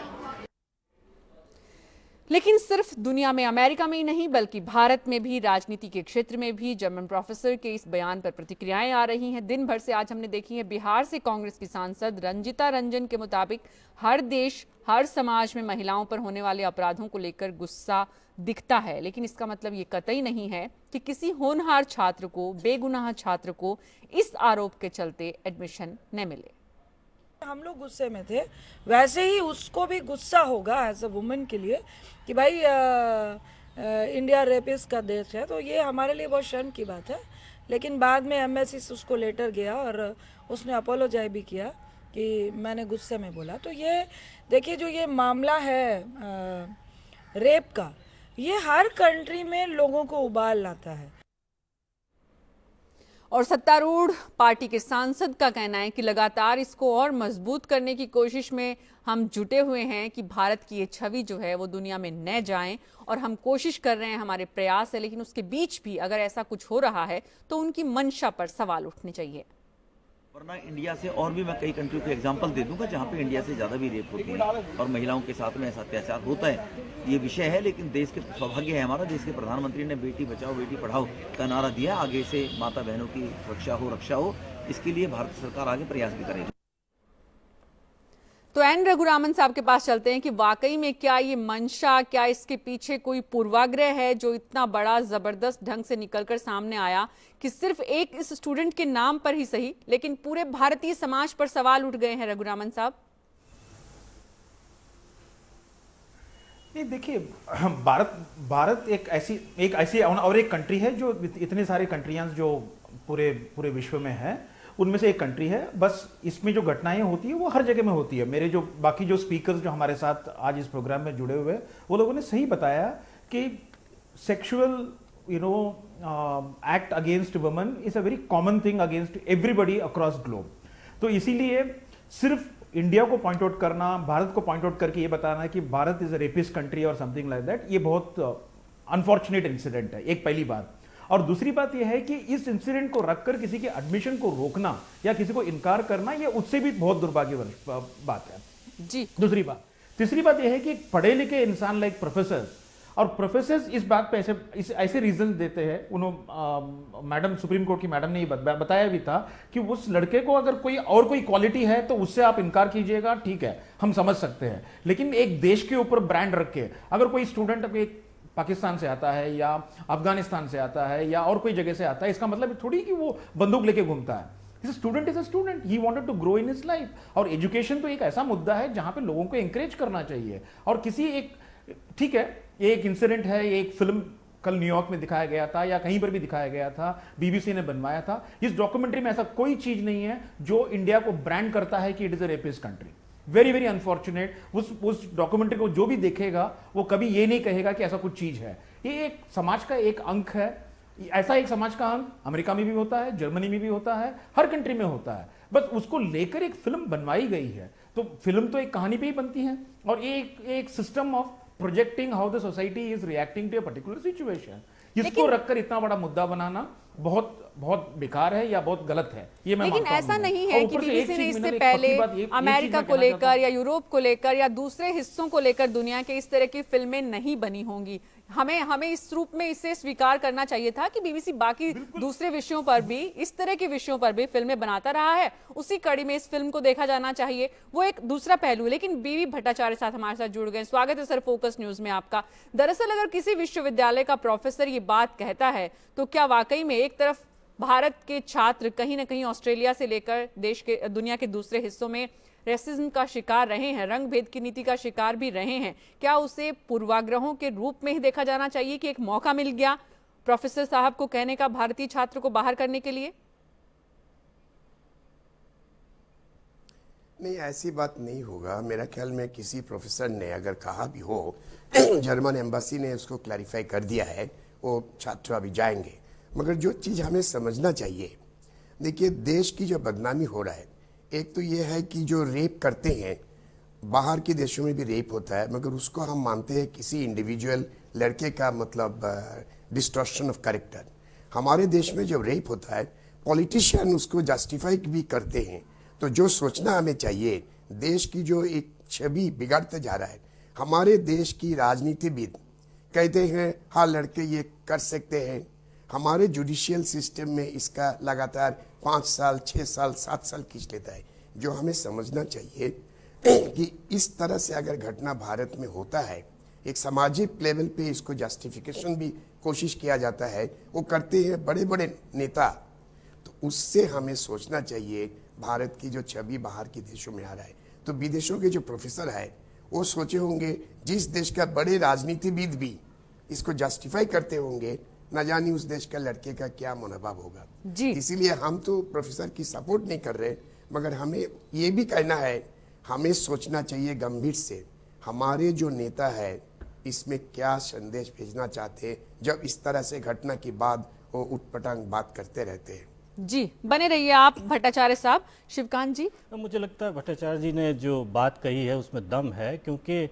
लेकिन सिर्फ दुनिया में, America में ही नहीं बल्कि भारत में भी, राजनीति के क्षेत्र में भी जर्मन प्रोफेसर के इस बयान पर प्रतिक्रियाएं आ रही हैं। दिन भर से आज हमने देखी है, बिहार से कांग्रेस की सांसद रंजिता रंजन के मुताबिक हर देश, हर समाज में महिलाओं पर होने वाले अपराधों को लेकर गुस्सा दिखता है, लेकिन इसका मतलब ये कतई नहीं है कि किसी होनहार छात्र को, बेगुनाह छात्र को इस आरोप के चलते एडमिशन न मिले। हम लोग गुस्से में थे, वैसे ही उसको भी गुस्सा होगा एज अ वुमेन के लिए कि भाई इंडिया रेपिस्ट का देश है। तो ये हमारे लिए बहुत शर्म की बात है। लेकिन बाद में एमएससी से उसको लेटर गया और उसने अपोलोजाइज भी किया कि मैंने गुस्से में बोला। तो ये देखिए, जो ये मामला है रेप का, ये हर कंट्री में लोगों को उबाल लाता है। और सत्तारूढ़ पार्टी के सांसद का कहना है कि लगातार इसको और मजबूत करने की कोशिश में हम जुटे हुए हैं कि भारत की ये छवि जो है वो दुनिया में न जाए, और हम कोशिश कर रहे हैं, हमारे प्रयास है, लेकिन उसके बीच भी अगर ऐसा कुछ हो रहा है तो उनकी मंशा पर सवाल उठने चाहिए। वरना इंडिया से और भी मैं कई कंट्री को एग्जांपल दे दूंगा जहां पे इंडिया से ज़्यादा भी रेप होती है और महिलाओं के साथ में ऐसा अत्याचार होता है। ये विषय है, लेकिन देश के सौभाग्य है हमारा, देश के प्रधानमंत्री ने बेटी बचाओ बेटी पढ़ाओ का नारा दिया। आगे से माता बहनों की सुरक्षा हो, रक्षा हो, इसके लिए भारत सरकार आगे प्रयास भी करेगी। तो एन रघुरामन साहब के पास चलते हैं कि वाकई में क्या ये मंशा, क्या इसके पीछे कोई पूर्वाग्रह है जो इतना बड़ा जबरदस्त ढंग से निकलकर सामने आया कि सिर्फ एक इस स्टूडेंट के नाम पर ही सही लेकिन पूरे भारतीय समाज पर सवाल उठ गए हैं रघुरामन साहब? नहीं, देखिए, भारत एक ऐसी और एक कंट्री है जो इतने सारे कंट्रियां जो पूरे विश्व में है उनमें से एक कंट्री है। बस इसमें जो घटनाएं होती है वो हर जगह में होती है। मेरे जो बाकी जो स्पीकर्स जो हमारे साथ आज इस प्रोग्राम में जुड़े हुए वो लोगों ने सही बताया कि sexual act against women is a very common thing against everybody across globe. तो इसीलिए सिर्फ इंडिया को पॉइंट आउट करना, भारत को पॉइंट आउट करके ये बताना कि Bharat is a rapist country और समथिंग लाइक दैट, ये बहुत अनफॉर्चुनेट इंसिडेंट है, एक पहली बात। और दूसरी बात यह है कि इस इंसिडेंट को रखकर किसी के एडमिशन को रोकना या किसी को इनकार करना, ये उससे भी बहुत दुर्भाग्यपूर्ण बात है जी। दूसरी बात, तीसरी बात यह है कि पढ़े लिखे इंसान लाइक प्रोफेसर्स इस बात पे ऐसे रीजन देते हैं। उन्होंने मैडम सुप्रीम कोर्ट की मैडम ने ये बताया भी था कि उस लड़के को अगर कोई क्वालिटी है तो उससे आप इनकार कीजिएगा, ठीक है, हम समझ सकते हैं, लेकिन एक देश के ऊपर ब्रांड रख के अगर कोई स्टूडेंट अभी पाकिस्तान से आता है या अफगानिस्तान से आता है या और कोई जगह से आता है, इसका मतलब थोड़ी कि वो बंदूक लेके घूमता है। Student is a student, he wanted to grow in his life. और एजुकेशन तो एक ऐसा मुद्दा है जहां पे लोगों को एंकरेज करना चाहिए। और किसी एक, ठीक है, ये एक इंसिडेंट है, ये एक फिल्म कल न्यूयॉर्क में दिखाया गया था या कहीं पर भी दिखाया गया था, बीबीसी ने बनवाया था। इस डॉक्यूमेंट्री में ऐसा कोई चीज नहीं है जो इंडिया को ब्रांड करता है कि it is a rapist country. Very very unfortunate. उस डॉक्यूमेंट्री को जो भी देखेगा वो कभी ये नहीं कहेगा कि ऐसा कुछ चीज है। ये एक समाज का एक अंक है। ऐसा एक समाज का अंक अमेरिका में भी होता है, जर्मनी में भी होता है, हर कंट्री में होता है। बस उसको लेकर एक फिल्म बनवाई गई है। तो फिल्म तो एक कहानी पे ही बनती है और एक system of projecting how the society is reacting to a particular situation, इसको रखकर इतना बड़ा मुद्दा बनाना बहुत बहुत बेकार है या बहुत गलत है, ये मैं लेकिन ऐसा नहीं है कि बीबीसी ने इससे पहले अमेरिका को लेकर या यूरोप को लेकर या दूसरे हिस्सों को लेकर दुनिया के इस तरह की फिल्में नहीं बनी होंगी। हमें इस रूप में इसे स्वीकार करना चाहिए था कि बीबीसी बाकी दूसरे विषयों पर भी, इस तरह के विषयों पर भी फिल्में बनाता रहा है, उसी कड़ी में इस फिल्म को देखा जाना चाहिए। वो एक दूसरा पहलू। लेकिन बीवी भट्टाचार्य साथ हमारे साथ जुड़ गए। स्वागत है सर फोकस न्यूज में आपका। दरअसल अगर किसी विश्वविद्यालय का प्रोफेसर ये बात कहता है तो क्या वाकई में एक तरफ भारत के छात्र कहीं ना कहीं ऑस्ट्रेलिया से लेकर दुनिया के दूसरे हिस्सों में रेसिज्म का शिकार रहे हैं, रंग भेद की नीति का शिकार भी रहे हैं, क्या उसे पूर्वाग्रहों के रूप में ही देखा जाना चाहिए कि एक मौका मिल गया प्रोफेसर साहब को कहने का भारतीय छात्र को बाहर करने के लिए? नहीं, ऐसी बात नहीं होगा। मेरा ख्याल में किसी प्रोफेसर ने अगर कहा भी हो, जर्मन एम्बेसी ने उसको क्लैरिफाई कर दिया है, वो छात्र अभी जाएंगे। मगर जो चीज़ हमें समझना चाहिए, देखिए देश की जो बदनामी हो रहा है, एक तो ये है कि जो रेप करते हैं, बाहर के देशों में भी रेप होता है, मगर उसको हम मानते हैं किसी इंडिविजुअल लड़के का मतलब डिस्ट्रक्शन ऑफ कैरेक्टर। हमारे देश में जब रेप होता है, पॉलिटिशियन उसको जस्टिफाई भी करते हैं। तो जो सोचना हमें चाहिए, देश की जो एक छवि बिगड़ते जा रहा है, हमारे देश की राजनीतिविद कहते हैं हाँ लड़के ये कर सकते हैं। हमारे जुडिशियल सिस्टम में इसका लगातार 5 साल 6 साल 7 साल खींच लेता है। जो हमें समझना चाहिए कि इस तरह से अगर घटना भारत में होता है, एक सामाजिक लेवल पे इसको जस्टिफिकेशन भी कोशिश किया जाता है, वो करते हैं बड़े बड़े नेता। तो उससे हमें सोचना चाहिए भारत की जो छवि बाहर के देशों में आ रहा है। तो विदेशों के जो प्रोफेसर है वो सोचे होंगे, जिस देश का बड़े राजनीतिविद भी इसको जस्टिफाई करते होंगे, न जाने उस देश का लड़के का क्या मनोभाव होगा। इसीलिए हम तो प्रोफेसर की सपोर्ट नहीं कर रहे, मगर हमें ये भी कहना है, हमें सोचना चाहिए गंभीर से, हमारे जो नेता है इसमें क्या संदेश भेजना चाहते हैं, जब इस तरह से घटना के बाद वो उटपटांग बात करते रहते हैं। जी, बने रहिए आप भट्टाचार्य साहब। शिवकांत जी, मुझे लगता है भट्टाचार्य जी ने जो बात कही है उसमें दम है, क्योंकि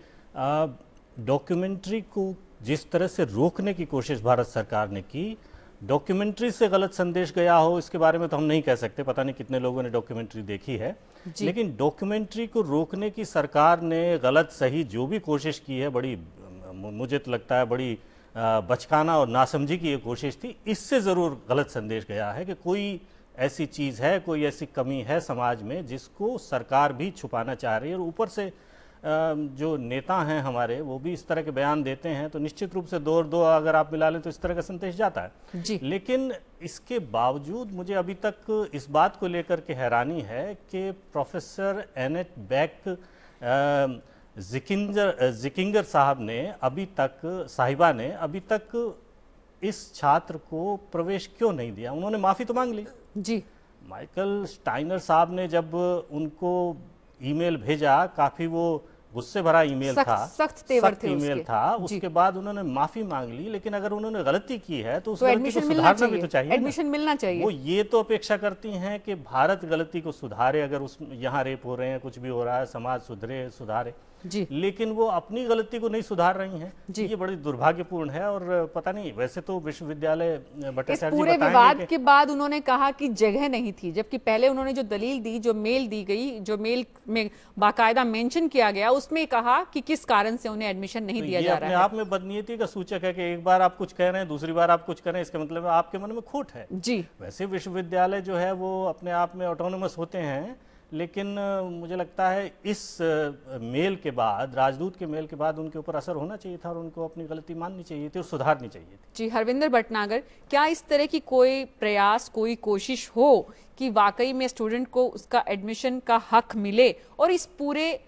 डॉक्यूमेंट्री को जिस तरह से रोकने की कोशिश भारत सरकार ने की, डॉक्यूमेंट्री से गलत संदेश गया हो इसके बारे में तो हम नहीं कह सकते, पता नहीं कितने लोगों ने डॉक्यूमेंट्री देखी है, लेकिन डॉक्यूमेंट्री को रोकने की सरकार ने गलत सही जो भी कोशिश की है, बड़ी मुझे तो लगता है बड़ी बचकाना और नासमझी की ये कोशिश थी। इससे ज़रूर गलत संदेश गया है कि कोई ऐसी चीज़ है, कोई ऐसी कमी है समाज में जिसको सरकार भी छुपाना चाह रही है। और ऊपर से जो नेता हैं हमारे वो भी इस तरह के बयान देते हैं, तो निश्चित रूप से दो और दो अगर आप मिला लें तो इस तरह का संदेश जाता है जी। लेकिन इसके बावजूद मुझे अभी तक इस बात को लेकर के हैरानी है कि प्रोफेसर एनेट बैक जिकिंगर साहिबा ने अभी तक इस छात्र को प्रवेश क्यों नहीं दिया। उन्होंने माफ़ी तो मांग ली जी। माइकल स्टाइनर साहब ने जब उनको ईमेल भेजा, काफ़ी वो गुस्से भरा ईमेल था, सख्त तेवर थे ईमेल था, उसके बाद उन्होंने माफी मांग ली। लेकिन अगर उन्होंने गलती की है तो उस गलती को सुधारना भी तो चाहिए, एडमिशन मिलना चाहिए। वो ये तो अपेक्षा करती हैं कि भारत गलती को सुधारे, अगर उस यहाँ रेप हो रहे हैं, कुछ भी हो रहा है, समाज सुधारे जी। लेकिन वो अपनी गलती को नहीं सुधार रही हैं जी। ये बड़ी दुर्भाग्यपूर्ण है। और पता नहीं, वैसे तो विश्वविद्यालय भट्टाचार्य पूरे विवाद के बाद उन्होंने कहा कि जगह नहीं थी, जबकि पहले उन्होंने जो दलील दी, जो मेल दी गई, जो मेल में बाकायदा मेंशन किया गया, उसमें कहा कि किस कारण से उन्हें एडमिशन नहीं दिया जा रहा है। अपने आप में बदनीयती का सूचक है कि एक बार आप कुछ कह रहे हैं, दूसरी बार आप कुछ कह रहे हैं, इसका मतलब आपके मन में खोट है जी। वैसे विश्वविद्यालय जो है वो अपने आप में ऑटोनोमस होते हैं, लेकिन मुझे लगता है इस मेल के बाद, राजदूत के मेल के बाद उनके ऊपर असर होना चाहिए था और उनको अपनी गलती माननी चाहिए थी और सुधारनी चाहिए थी जी। हरविंदर भटनागर, क्या इस तरह की कोई प्रयास, कोई कोशिश हो कि वाकई में स्टूडेंट को उसका एडमिशन का हक मिले और इस पूरे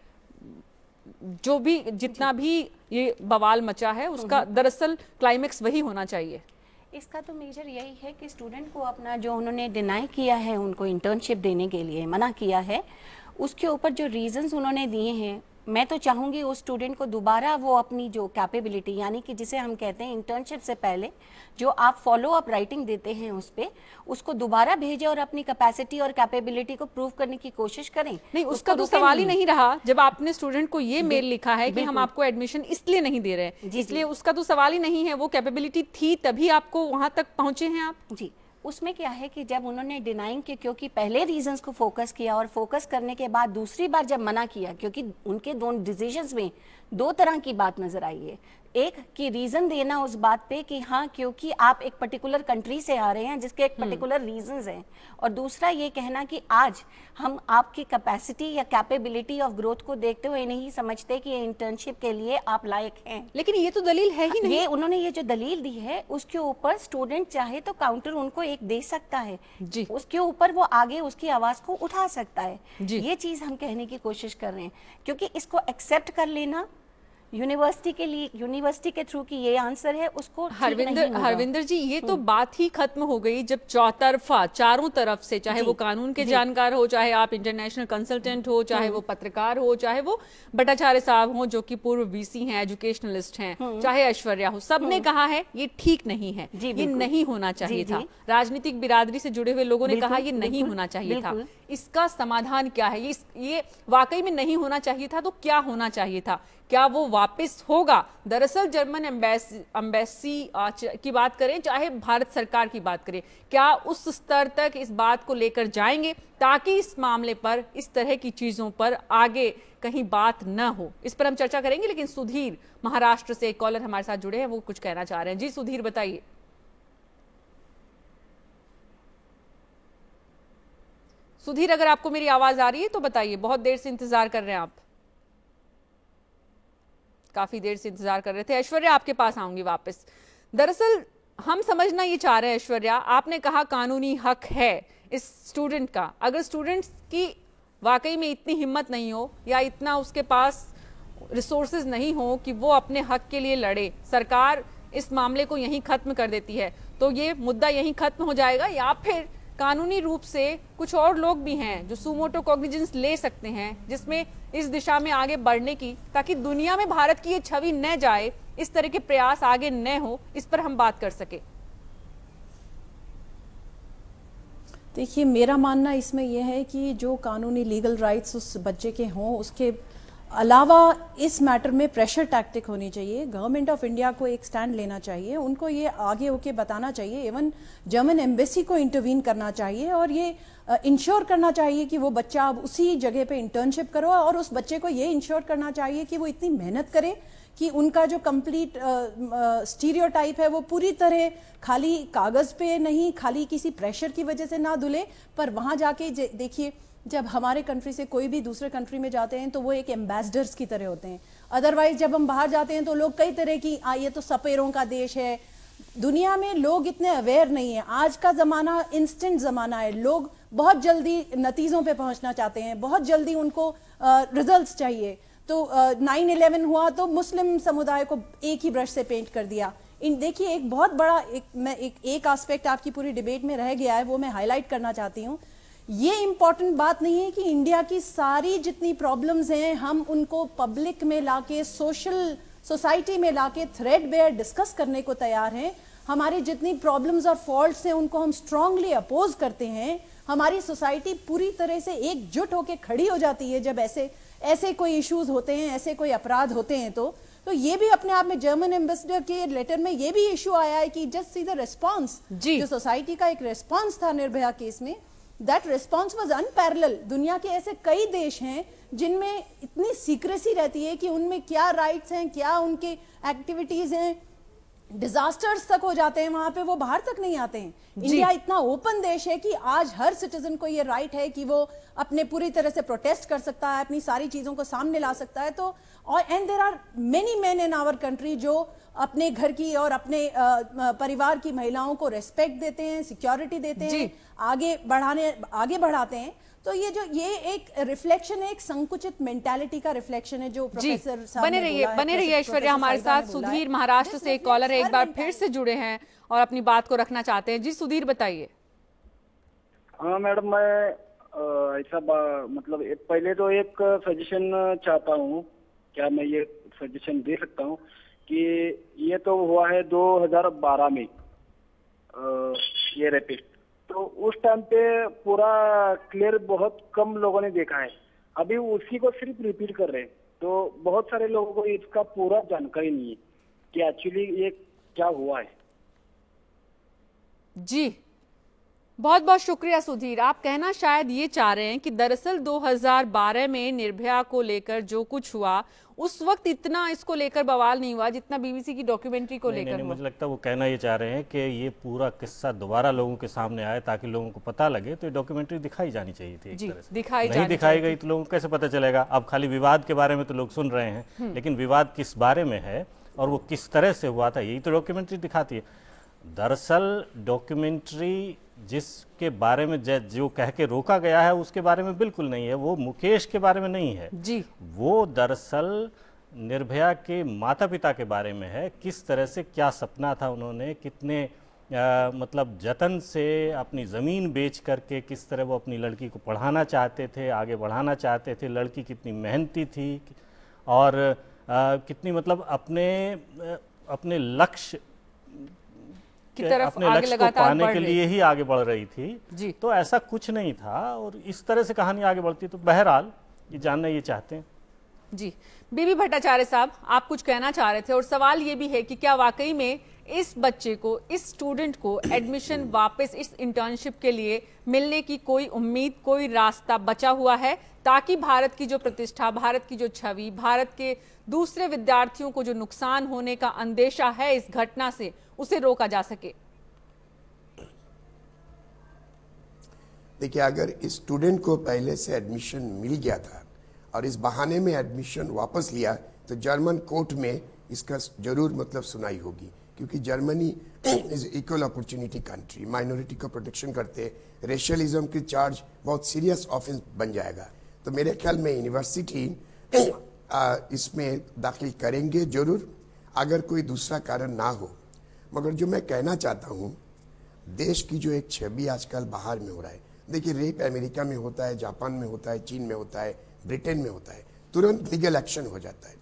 जो भी जितना भी ये बवाल मचा है उसका दरअसल क्लाइमेक्स वही होना चाहिए? इसका तो मेजर यही है कि स्टूडेंट को अपना जो उन्होंने डिनाई किया है, उनको इंटर्नशिप देने के लिए मना किया है, उसके ऊपर जो रीजंस उन्होंने दिए हैं, मैं तो चाहूँगी उस स्टूडेंट को दोबारा वो अपनी जो कैपेबिलिटी, यानी कि जिसे हम कहते हैं इंटर्नशिप से पहले जो आप फॉलो अप राइटिंग देते हैं उस पर, उसको दोबारा भेजें और अपनी कैपेसिटी और कैपेबिलिटी को प्रूव करने की कोशिश करें। नहीं, उसका तो सवाल ही नहीं रहा। जब आपने स्टूडेंट को ये मेल लिखा है कि हम आपको एडमिशन इसलिए नहीं दे रहे हैं, इसलिए उसका तो सवाल ही नहीं है। वो कैपेबिलिटी थी तभी आपको वहां तक पहुंचे हैं आप जी। उसमें क्या है कि जब उन्होंने डिनाइंग के, क्योंकि पहले रीजंस को फोकस किया और फोकस करने के बाद दूसरी बार जब मना किया, क्योंकि उनके दोनों डिसीजंस में दो तरह की बात नजर आई है। एक कि रीजन देना उस बात पे कि हाँ क्योंकि आप एक पर्टिकुलर कंट्री से आ रहे हैं जिसके एक पर्टिकुलर रीजंस हैं, और दूसरा ये कहना कि आज हम आपकी कैपेसिटी या कैपेबिलिटी ऑफ ग्रोथ को देखते हुए नहीं समझते कि ये इंटर्नशिप के लिए आप लायक हैं। लेकिन ये तो दलील है ही नहीं। ये उन्होंने ये जो दलील दी है उसके ऊपर स्टूडेंट चाहे तो काउंटर उनको एक दे सकता है जी। उसके ऊपर वो आगे उसकी आवाज को उठा सकता है जी। ये चीज हम कहने की कोशिश कर रहे हैं, क्योंकि इसको एक्सेप्ट कर लेना यूनिवर्सिटी के लिए, यूनिवर्सिटी के थ्रू की ये आंसर है, उसको हरविंदर जी ये तो बात ही खत्म हो गई जब चौतरफा चारों तरफ से, चाहे वो कानून के जानकार हो, चाहे आप इंटरनेशनल कंसल्टेंट हो, चाहे वो पत्रकार हो, चाहे वो भट्टाचार्य साहब हो जो कि पूर्व वीसी हैं, एजुकेशनलिस्ट हैं, चाहे ऐश्वर्या हो, सबने कहा है ये ठीक नहीं है, ये नहीं होना चाहिए था। राजनीतिक बिरादरी से जुड़े हुए लोगों ने कहा ये नहीं होना चाहिए था। इसका समाधान क्या है? ये वाकई में नहीं होना चाहिए था तो क्या होना चाहिए था? क्या वो वापस होगा? दरअसल जर्मन एम्बेसी की बात करें, चाहे भारत सरकार की बात करें, क्या उस स्तर तक इस बात को लेकर जाएंगे ताकि इस मामले पर, इस तरह की चीजों पर आगे कहीं बात न हो? इस पर हम चर्चा करेंगे, लेकिन सुधीर महाराष्ट्र से एक कॉलर हमारे साथ जुड़े हैं, वो कुछ कहना चाह रहे हैं। जी सुधीर बताइए। सुधीर अगर आपको मेरी आवाज आ रही है तो बताइए। बहुत देर से इंतजार कर रहे हैं आप, काफी देर से इंतजार कर रहे थे। ऐश्वर्या आपके पास आऊंगी वापस। दरअसल हम समझना ये चाह रहे हैं ऐश्वर्या, आपने कहा कानूनी हक है इस स्टूडेंट का। अगर स्टूडेंट्स की वाकई में इतनी हिम्मत नहीं हो या इतना उसके पास रिसोर्सेज नहीं हो कि वो अपने हक के लिए लड़े, सरकार इस मामले को यहीं खत्म कर देती है, तो ये मुद्दा यहीं खत्म हो जाएगा, या फिर कानूनी रूप से कुछ और लोग भी हैं जो सुमोटो कॉग्निजेंस ले सकते हैं जिसमें इस दिशा में आगे बढ़ने की, ताकि दुनिया में भारत की ये छवि न जाए, इस तरह के प्रयास आगे न हो, इस पर हम बात कर सके? देखिए, मेरा मानना इसमें यह है कि जो कानूनी लीगल राइट्स उस बच्चे के हों, उसके अलावा इस मैटर में प्रेशर टैक्टिक होनी चाहिए। गवर्नमेंट ऑफ इंडिया को एक स्टैंड लेना चाहिए, उनको ये आगे होके बताना चाहिए, इवन जर्मन एम्बेसी को इंटरवीन करना चाहिए और ये इंश्योर करना चाहिए कि वो बच्चा अब उसी जगह पे इंटर्नशिप करो, और उस बच्चे को ये इंश्योर करना चाहिए कि वो इतनी मेहनत करे कि उनका जो कंप्लीट स्टीरियोटाइप है वो पूरी तरह खाली कागज पे नहीं, खाली किसी प्रेशर की वजह से ना धुले, पर वहां जाके देखिए जब हमारे कंट्री से कोई भी दूसरे कंट्री में जाते हैं तो वो एक एम्बेसडर्स की तरह होते हैं। अदरवाइज जब हम बाहर जाते हैं तो लोग कई तरह की ये तो सपेरों का देश है। दुनिया में लोग इतने अवेयर नहीं है। आज का जमाना इंस्टेंट जमाना है, लोग बहुत जल्दी नतीजों पे पहुंचना चाहते हैं, बहुत जल्दी उनको रिजल्ट्स चाहिए। तो 9/11 हुआ तो मुस्लिम समुदाय को एक ही ब्रश से पेंट कर दिया। देखिए एक बहुत बड़ा एक एस्पेक्ट आपकी पूरी डिबेट में रह गया है, वो मैं हाईलाइट करना चाहती हूँ। ये इंपॉर्टेंट बात नहीं है कि इंडिया की सारी जितनी प्रॉब्लम्स हैं हम उनको पब्लिक में लाके, सोसाइटी में लाके थ्रेडबेयर डिस्कस करने को तैयार हैं। हमारी जितनी प्रॉब्लम्स और फॉल्ट्स हैं उनको हम स्ट्रांगली अपोज करते हैं। हमारी सोसाइटी पूरी तरह से एकजुट होकर खड़ी हो जाती है जब ऐसे कोई इश्यूज होते हैं, ऐसे कोई अपराध होते हैं। तो ये भी अपने आप में जर्मन एम्बेसडर के लेटर में ये भी इशू आया है कि जस्ट सी द रिस्पॉन्स, जो सोसाइटी का एक रिस्पॉन्स था निर्भया केस में, दैट रिस्पॉन्स वाज अनपैरेलल। दुनिया के ऐसे कई देश हैं जिनमें इतनी सीक्रेसी रहती है कि उनमें क्या राइट्स हैं, क्या उनके एक्टिविटीज हैं, डिजास्टर्स तक हो जाते हैं वहां पे, वो बाहर तक नहीं आते हैं। इंडिया इतना ओपन देश है कि आज हर सिटीजन को ये राइट है कि वो अपने पूरी तरह से प्रोटेस्ट कर सकता है, अपनी सारी चीजों को सामने ला सकता है। तो और and there are many men in our country जो अपने घर की और अपने परिवार की महिलाओं को रेस्पेक्ट देते हैं, सिक्योरिटी देते हैं, आगे बढ़ाते हैं। तो ये एक रिफ्लेक्शन है, एक संकुचित मेंटालिटी का रिफ्लेक्शन है जो प्रोफेसर साहब बने रहिए ऐश्वर्या हमारे साथ। सुधीर महाराष्ट्र से एक कॉलर है, एक बार फिर से जुड़े हैं और अपनी बात को रखना चाहते हैं। जी सुधीर बताइए। हाँ मैडम, मैं ऐसा मतलब पहले तो एक सजेशन चाहता हूँ, क्या मैं ये सजेशन दे सकता हूँ कि ये तो हुआ है 2012 में ये रेपिस्ट, तो उस टाइम पे पूरा क्लियर बहुत कम लोगों ने देखा है। अभी उसी को सिर्फ रिपीट कर रहे हैं, तो बहुत सारे लोगों को इसका पूरा जानकारी नहीं है कि एक्चुअली ये क्या हुआ है। जी बहुत बहुत शुक्रिया सुधीर। आप कहना शायद ये चाह रहे हैं कि दरअसल 2012 में निर्भया को लेकर जो कुछ हुआ उस वक्त इतना इसको लेकर बवाल नहीं हुआ जितना बीबीसी की डॉक्यूमेंट्री को लेकर हुआ। मुझे लगता है वो कहना ये चाह रहे हैं कि ये पूरा किस्सा दोबारा लोगों के सामने आए ताकि लोगों को पता लगे, तो ये डॉक्यूमेंट्री दिखाई जानी चाहिए थी। जी, नहीं दिखाई गई तो लोगों को कैसे पता चलेगा? अब खाली विवाद के बारे में तो लोग सुन रहे हैं, लेकिन विवाद किस बारे में है और वो किस तरह से हुआ था यही तो डॉक्यूमेंट्री दिखाती है। दरअसल डॉक्यूमेंट्री जिसके बारे में जो कह के रोका गया है उसके बारे में बिल्कुल नहीं है, वो मुकेश के बारे में नहीं है जी। वो दरअसल निर्भया के माता पिता के बारे में है, किस तरह से क्या सपना था उन्होंने, कितने मतलब जतन से अपनी ज़मीन बेच करके किस तरह वो अपनी लड़की को पढ़ाना चाहते थे, आगे बढ़ाना चाहते थे, लड़की कितनी मेहनती थी और कितनी मतलब अपने लक्ष्य अपने लक्ष्य को पाने के लिए ही आगे बढ़ रही थी जी। तो ऐसा कुछ नहीं था और इस तरह से कहानी आगे बढ़ती। तो बहरहाल ये जानना ये चाहते हैं। जी बीबी भट्टाचार्य साहब, आप कुछ कहना चाह रहे थे और सवाल ये भी है कि क्या वाकई में इस बच्चे को, इस स्टूडेंट को एडमिशन वापस इस इंटर्नशिप के लिए मिलने की कोई उम्मीद, कोई रास्ता बचा हुआ है ताकि भारत की जो प्रतिष्ठा, भारत की जो छवि, भारत के दूसरे विद्यार्थियों को जो नुकसान होने का अंदेशा है इस घटना से, उसे रोका जा सके? देखिए, अगर इस स्टूडेंट को पहले से एडमिशन मिल गया था और इस बहाने में एडमिशन वापस लिया तो जर्मन कोर्ट में इसका जरूर मतलब सुनाई होगी, क्योंकि Germany is equal opportunity country, minority का प्रोटेक्शन करते, रेशियलिज्म की चार्ज बहुत सीरियस ऑफेंस बन जाएगा। तो मेरे ख्याल में यूनिवर्सिटी इसमें दाखिल करेंगे जरूर, अगर कोई दूसरा कारण ना हो। मगर जो मैं कहना चाहता हूँ, देश की जो एक छवि आजकल बाहर में हो रहा है, देखिए रेप अमेरिका में होता है, जापान में होता है, चीन में होता है, ब्रिटेन में होता है, तुरंत लीगल एक्शन हो जाता है।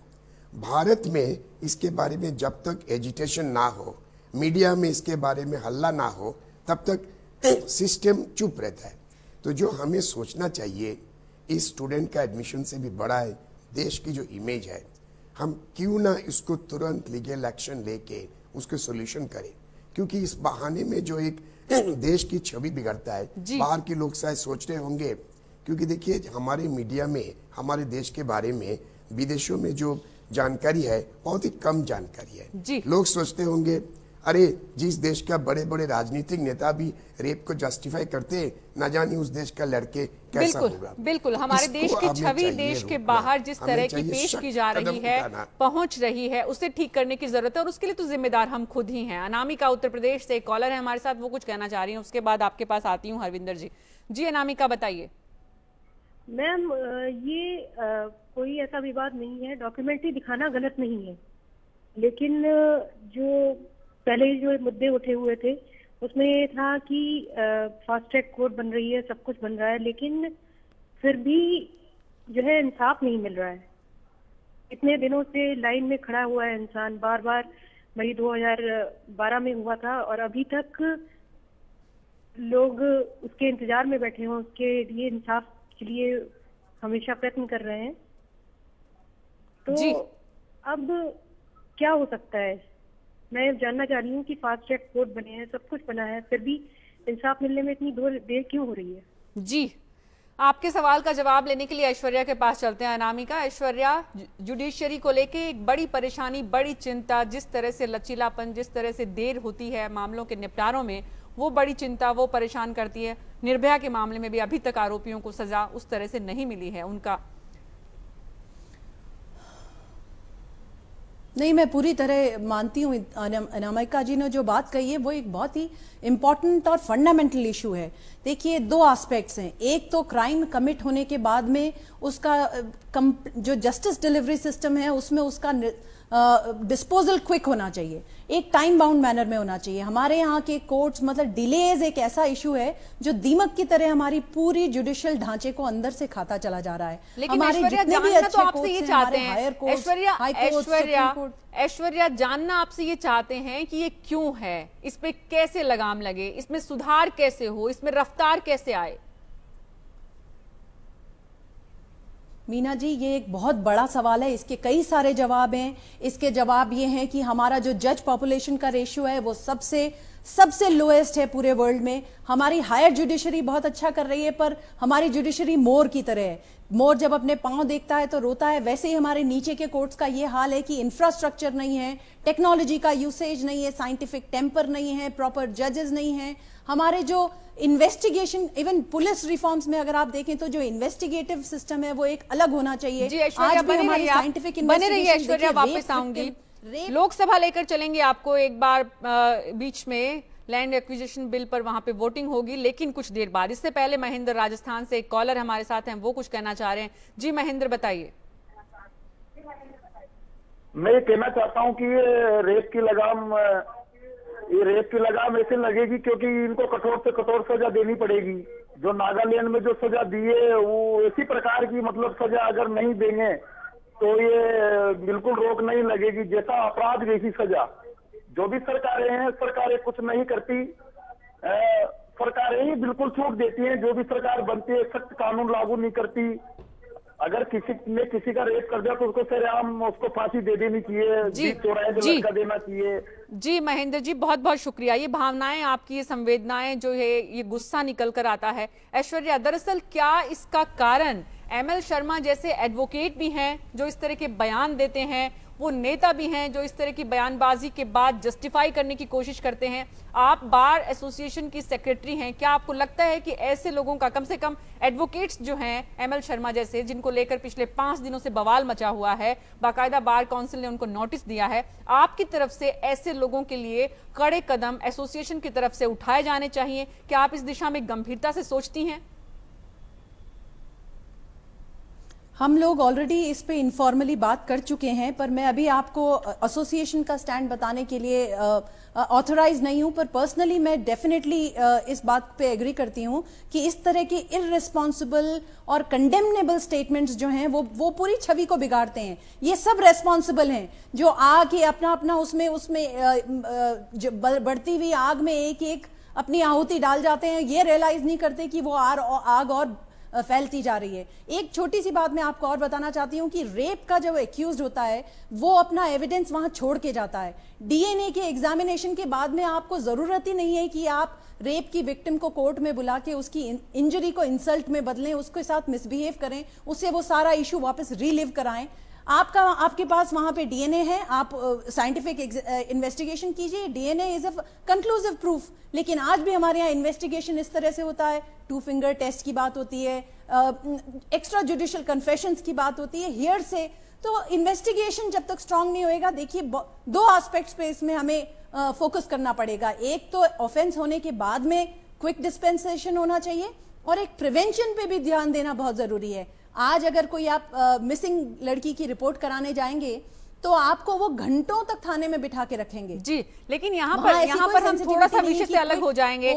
भारत में इसके बारे में जब तक एजिटेशन ना हो, मीडिया में इसके बारे में हल्ला ना हो, तब तक सिस्टम चुप रहता है। तो जो हमें सोचना चाहिए, इस स्टूडेंट का एडमिशन से भी बड़ा है देश की जो इमेज है, हम क्यों ना इसको तुरंत लीगल एक्शन लेके उसके सॉल्यूशन करें, क्योंकि इस बहाने में जो एक देश की छवि बिगड़ता है, बाहर के लोग शायद सोच रहे होंगे, क्योंकि देखिए हमारे मीडिया में हमारे देश के बारे में विदेशों में जो जानकारी है बहुत ही कम जानकारी है। जी। लोग सोचते होंगे अरे जिस देश का बड़े बड़े राजनीतिक नेता भी रेप को जस्टिफाई करते हैं, ना जाने उस देश का लड़के कैसा होगा। बिल्कुल हमारे देश की छवि देश के बाहर जिस तरह की पेश की जा रही है, पहुंच रही है, उसे ठीक करने की जरूरत है और उसके लिए तो जिम्मेदार हम खुद ही हैं। अनामिका उत्तर प्रदेश से एक कॉलर है हमारे साथ, वो कुछ कहना चाह रही है, उसके बाद आपके पास आती हूँ हरविंदर जी। जी अनामिका बताइए। मैम ये कोई ऐसा विवाद नहीं है, डॉक्यूमेंट्री दिखाना गलत नहीं है, लेकिन जो पहले जो मुद्दे उठे हुए थे उसमें ये था कि फास्ट ट्रैक कोर्ट बन रही है, सब कुछ बन रहा है, लेकिन फिर भी जो है इंसाफ नहीं मिल रहा है। इतने दिनों से लाइन में खड़ा हुआ है इंसान, बार बार मई 2012 में हुआ था और अभी तक लोग उसके इंतजार में बैठे हों, उसके लिए इंसाफ के लिए हमेशा प्रयत्न कर रहे हैं। तो अब क्या हो सकता है, मैं जानना चाह रही हूँ कि फास्ट ट्रैक कोर्ट बने हैं, सब कुछ बना है, फिर भी इंसाफ मिलने में इतनी देर क्यों हो रही है? जी आपके सवाल का जवाब लेने के लिए ऐश्वर्या के पास चलते हैं। अनामिका, ऐश्वर्या, जुडिशरी को लेके एक बड़ी परेशानी, बड़ी चिंता, जिस तरह से लचीलापन, जिस तरह से देर होती है मामलों के निपटारों में, वो बड़ी चिंता, वो परेशान करती है। निर्भया के मामले में भी अभी तक आरोपियों को सजा उस तरह से नहीं मिली है। उनका नहीं, मैं पूरी तरह मानती हूँ अनामिका जी ने जो बात कही है वो एक बहुत ही इम्पॉर्टेंट और फंडामेंटल इशू है। देखिए दो एस्पेक्ट्स हैं, एक तो क्राइम कमिट होने के बाद में उसका जो जस्टिस डिलीवरी सिस्टम है उसमें उसका डिस्पोजल क्विक होना चाहिए, एक टाइम बाउंड मैनर में होना चाहिए। हमारे यहाँ के कोर्ट्स मतलब डिलेज एक ऐसा इशू है जो दीमक की तरह हमारी पूरी जुडिशियल ढांचे को अंदर से खाता चला जा रहा है। लेकिन हमारे जितने भी अच्छे तो आपसे ये चाहते हैं ऐश्वर्या जानना आपसे ये चाहते हैं कि ये क्यों है, इस पे कैसे लगाम लगे, इसमें सुधार कैसे हो, इसमें रफ्तार कैसे आए? मीना जी ये एक बहुत बड़ा सवाल है, इसके कई सारे जवाब हैं। इसके जवाब ये हैं कि हमारा जो जज पॉपुलेशन का रेशियो है वो सबसे लोएस्ट है पूरे वर्ल्ड में। हमारी हायर जुडिशरी बहुत अच्छा कर रही है, पर हमारी जुडिशरी मोर की तरह है। मोर जब अपने पांव देखता है तो रोता है, वैसे ही हमारे नीचे के कोर्ट्स का ये हाल है कि इंफ्रास्ट्रक्चर नहीं है, टेक्नोलॉजी का यूसेज नहीं है, साइंटिफिक टेम्पर नहीं है, प्रॉपर जजेस नहीं है। हमारे जो इन्वेस्टिगेशन, इवन पुलिस रिफॉर्म्स में अगर आप देखें तो जो इन्वेस्टिगेटिव सिस्टम है वो एक अलग होना चाहिए। जी ऐश्वर्या बने रहिए, ऐश्वर्या वापस आऊंगी, लोकसभा लेकर चलेंगे आपको एक बार। बीच में लैंड एक्विजिशन बिल पर वहां पे वोटिंग होगी, लेकिन कुछ देर बाद। इससे पहले महेंद्र राजस्थान से एक कॉलर हमारे साथ हैं, वो कुछ कहना चाह रहे हैं। जी महेंद्र बताइए। मैं कहना चाहता हूं कि ये रेप की लगाम ऐसे लगेगी क्योंकि इनको कठोर से कठोर सजा देनी पड़ेगी। जो नागालैंड में जो सजा दी है वो इसी प्रकार की मतलब सजा अगर नहीं देंगे तो ये बिल्कुल रोक नहीं लगेगी, जैसा अपराध वैसी सजा। जो भी सरकारें हैं, सरकारें कुछ नहीं करती, सरकारें ही बिल्कुल छूट देती हैं। जो भी सरकार बनती है सख्त कानून लागू नहीं करती। अगर किसी ने किसी का रेप कर दिया तो उसको सरेआम उसको फांसी दे देनी चाहिए, जी लड़का देना चाहिए। जी महेंद्र जी बहुत बहुत शुक्रिया। ये भावनाएं आपकी, ये संवेदनाएं जो है, ये गुस्सा निकल कर आता है। ऐश्वर्या, दरअसल क्या इसका कारण एमएल शर्मा जैसे एडवोकेट भी हैं जो इस तरह के बयान देते हैं, वो नेता भी हैं जो इस तरह की बयानबाजी के बाद जस्टिफाई करने की कोशिश करते हैं। आप बार एसोसिएशन की सेक्रेटरी हैं, क्या आपको लगता है कि ऐसे लोगों का, कम से कम एडवोकेट्स जो हैं एमएल शर्मा जैसे, जिनको लेकर पिछले 5 दिनों से बवाल मचा हुआ है, बाकायदा बार काउंसिल ने उनको नोटिस दिया है, आपकी तरफ से ऐसे लोगों के लिए कड़े कदम एसोसिएशन की तरफ से उठाए जाने चाहिए? क्या आप इस दिशा में गंभीरता से सोचती हैं? हम लोग ऑलरेडी इस पे इनफॉर्मली बात कर चुके हैं, पर मैं अभी आपको एसोसिएशन का स्टैंड बताने के लिए ऑथराइज नहीं हूं, पर पर्सनली मैं डेफिनेटली इस बात पे एग्री करती हूं कि इस तरह की इररिस्पॉन्सिबल और कंडेमनेबल स्टेटमेंट्स जो हैं वो पूरी छवि को बिगाड़ते हैं। ये सब रेस्पॉन्सिबल हैं जो आके अपना उसमें जो बढ़ती हुई आग में एक अपनी आहुति डाल जाते हैं, ये रियलाइज नहीं करते कि वो आग और फैलती जा रही है। एक छोटी सी बात मैं आपको और बताना चाहती हूं कि रेप का जो एक्यूज्ड होता है वो अपना एविडेंस वहां छोड़ के जाता है। डीएनए के एग्जामिनेशन के बाद में आपको जरूरत ही नहीं है कि आप रेप की विक्टिम को कोर्ट में बुला के उसकी इंजरी को इंसल्ट में बदलें, उसके साथ मिसबिहेव करें, उससे वो सारा इशू वापस रीलिव कराएं। आपके पास वहां पे डीएनए है, आप साइंटिफिक इन्वेस्टिगेशन कीजिए, DNA is a conclusive proof. लेकिन आज भी हमारे यहाँ इन्वेस्टिगेशन इस तरह से होता है, 2 फिंगर टेस्ट की बात होती है, एक्स्ट्रा जुडिशियल कन्फेशंस की बात होती है, हियर से। तो इन्वेस्टिगेशन जब तक स्ट्रांग नहीं होएगा, देखिए 2 एस्पेक्ट्स पे इसमें हमें फोकस करना पड़ेगा। एक तो ऑफेंस होने के बाद में क्विक डिस्पेंसेशन होना चाहिए, और एक प्रिवेंशन पे भी ध्यान देना बहुत जरूरी है। आज अगर कोई आप मिसिंग लड़की की रिपोर्ट कराने जाएंगे तो आपको वो घंटों तक थाने में बिठा के रखेंगे। जी, लेकिन यहाँ पर हम थोड़ा सा विषय से अलग हो जाएंगे।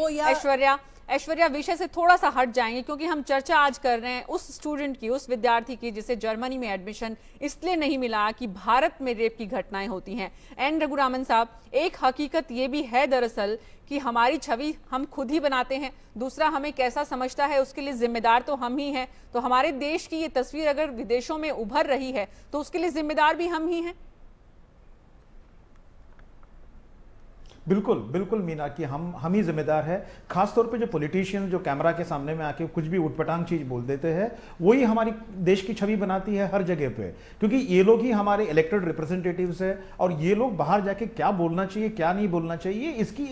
ऐश्वर्या विषय से थोड़ा सा हट जाएंगे, क्योंकि हम चर्चा आज कर रहे हैं उस स्टूडेंट की, उस विद्यार्थी की जिसे जर्मनी में एडमिशन इसलिए नहीं मिला कि भारत में रेप की घटनाएं होती हैं। एन रघुरामन साहब, एक हकीकत ये भी है दरअसल कि हमारी छवि हम खुद ही बनाते हैं, दूसरा हमें कैसा समझता है उसके लिए जिम्मेदार तो हम ही हैं। तो हमारे देश की ये तस्वीर अगर विदेशों में उभर रही है तो उसके लिए जिम्मेदार भी हम ही हैं। बिल्कुल बिल्कुल मीना, कि हम ही जिम्मेदार है। खासतौर पे जो पॉलिटिशियन जो कैमरा के सामने में आके कुछ भी उटपटांग चीज बोल देते हैं, वही हमारी देश की छवि बनाती है हर जगह पे, क्योंकि ये लोग ही हमारे इलेक्टेड रिप्रेजेंटेटिव्स है। और ये लोग बाहर जाके क्या बोलना चाहिए क्या नहीं बोलना चाहिए, इसकी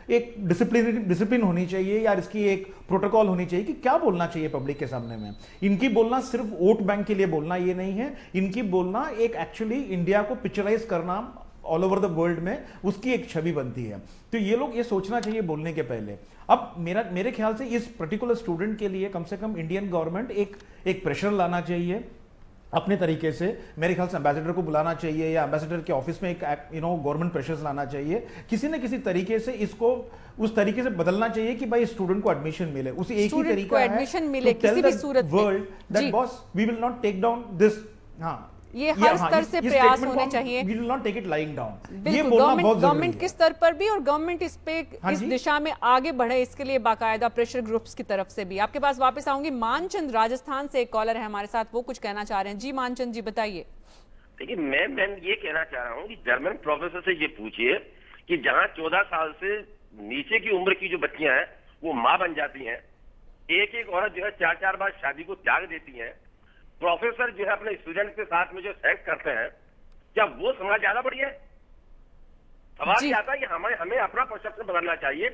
एक डिसिप्लिन होनी चाहिए, या इसकी एक प्रोटोकॉल होनी चाहिए कि क्या बोलना चाहिए पब्लिक के सामने में। इनकी बोलना सिर्फ वोट बैंक के लिए बोलना ये नहीं है, इनकी बोलना एक एक्चुअली इंडिया को पिक्चराइज करना ऑल ओवर द वर्ल्ड में, उसकी एक छवि बनती है। तो ये लोग ये सोचना चाहिए बोलने के पहले। अब मेरे ख्याल से इस पर्टिकुलर स्टूडेंट के लिए कम से कम इंडियन गवर्नमेंट एक प्रेशर लाना चाहिए अपने तरीके से। मेरे ख्याल से एम्बेसडर को बुलाना चाहिए, या एम्बेसडर के ऑफिस में एक गवर्नमेंट प्रेशर्स लाना चाहिए। किसी न किसी तरीके से इसको उस तरीके से बदलना चाहिए कि भाई स्टूडेंट को एडमिशन मिले। उसी एक ही तरीका है एडमिशन मिले किसी भी सूरत में। World that boss we will not take down this. हाँ, ये हर स्तर से प्रयास होने चाहिए। We will not take it lying down। ये बोलना बहुत जरूरी है। गवर्नमेंट के स्तर पर भी, और गवर्नमेंट इस दिशा में आगे बढ़े, इसके लिए बाकायदा प्रेशर ग्रुप्स की तरफ से भी। आपके पास वापस आऊंगी। मानचंद राजस्थान से एक कॉलर है हमारे साथ, वो कुछ कहना चाह रहे हैं। जी मानचंद जी, बताइए। देखिए, मैं ये कहना चाह रहा हूँ कि जर्मन प्रोफेसर से ये पूछिए कि जहाँ 14 साल से नीचे की उम्र की जो बच्चियां हैं वो माँ बन जाती हैं, एक औरत जो है 4 बार शादी को त्याग देती है, प्रोफेसर जो है अपने स्टूडेंट के साथ में जो सेक्स करते हैं, क्या वो समाज ज्यादा बढ़िया है? सवाल ये आता है कि हमें अपना परसेप्शन बदलना चाहिए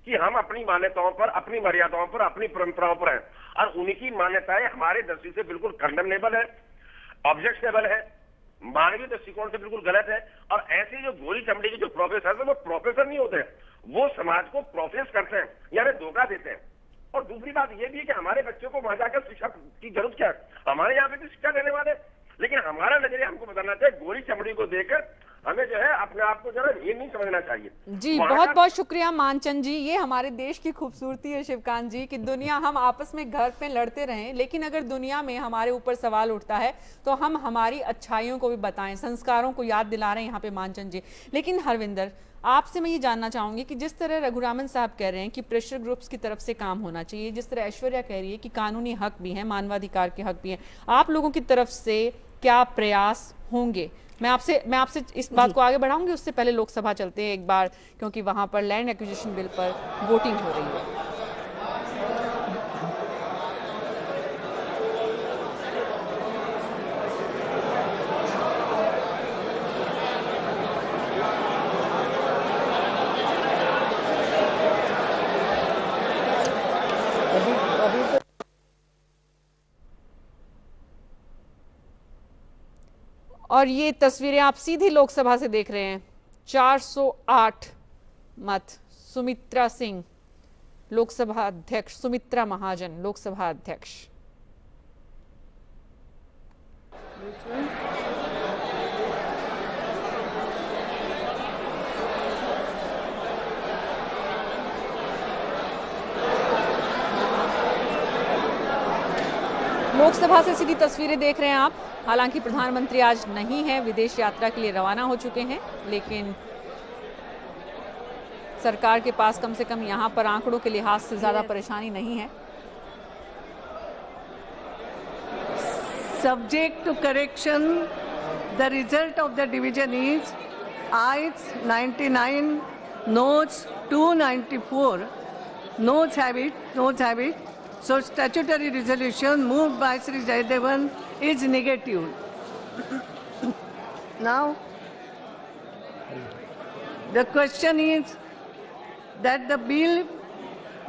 कि हम अपनी मान्यताओं पर, अपनी मर्यादाओं पर, अपनी परंपराओं पर हैं, और उनकी मान्यताएं हमारे दृष्टि से बिल्कुल कंडेमनेबल है, ऑब्जेक्शनेबल है, मानवीय दृष्टिकोण से बिल्कुल गलत है। और ऐसे जो गोरी चमड़ी के जो प्रोफेसर है वो प्रोफेसर नहीं होते, वो समाज को प्रोफेस करते हैं, यानी धोखा देते हैं। और दूसरी बात ये भी है कि हमारे बच्चों को वहां जाकर शिक्षा की जरूरत क्या है? हमारे यहाँ पे भी शिक्षा देने वाले, लेकिन हमारा नजरिया हमको बदलना चाहिए। गोरी चमड़ी को देखकर हमें जो है अपने आप को जो है ये नहीं समझना चाहिए। जी, बहुत बहुत शुक्रिया मानचंद जी। ये हमारे देश की खूबसूरती है शिवकांत जी, कि दुनिया, हम आपस में घर पे लड़ते रहें, लेकिन अगर दुनिया में हमारे ऊपर सवाल उठता है तो हम हमारी अच्छाइयों को भी बताएं, संस्कारों को याद दिला रहे हैं यहाँ पे मानचंद जी। लेकिन हरविंदर, आपसे मैं ये जानना चाहूंगी कि जिस तरह रघुरामन साहब कह रहे हैं कि प्रेशर ग्रुप्स की तरफ से काम होना चाहिए, जिस तरह ऐश्वर्या कह रही है कि कानूनी हक भी है, मानवाधिकार के हक भी हैं, आप लोगों की तरफ से क्या प्रयास होंगे? मैं आपसे इस बात को आगे बढ़ाऊंगी, उससे पहले लोकसभा चलते हैं एक बार, क्योंकि वहां पर लैंड एक्विजिशन बिल पर वोटिंग हो रही है। और ये तस्वीरें आप सीधी लोकसभा से देख रहे हैं। 408 मत, सुमित्रा सिंह लोकसभा अध्यक्ष, सुमित्रा महाजन लोकसभा अध्यक्ष। लोकसभा से सीधी तस्वीरें देख रहे हैं आप। हालांकि प्रधानमंत्री आज नहीं है, विदेश यात्रा के लिए रवाना हो चुके हैं, लेकिन सरकार के पास कम से कम यहां पर आंकड़ों के लिहाज से ज्यादा परेशानी नहीं है। Subject to correction, the result of the division is ayes 99, noes 294, noes have it. So statutory resolution moved by Sri Jayadevan is negative. Now, the question is that the bill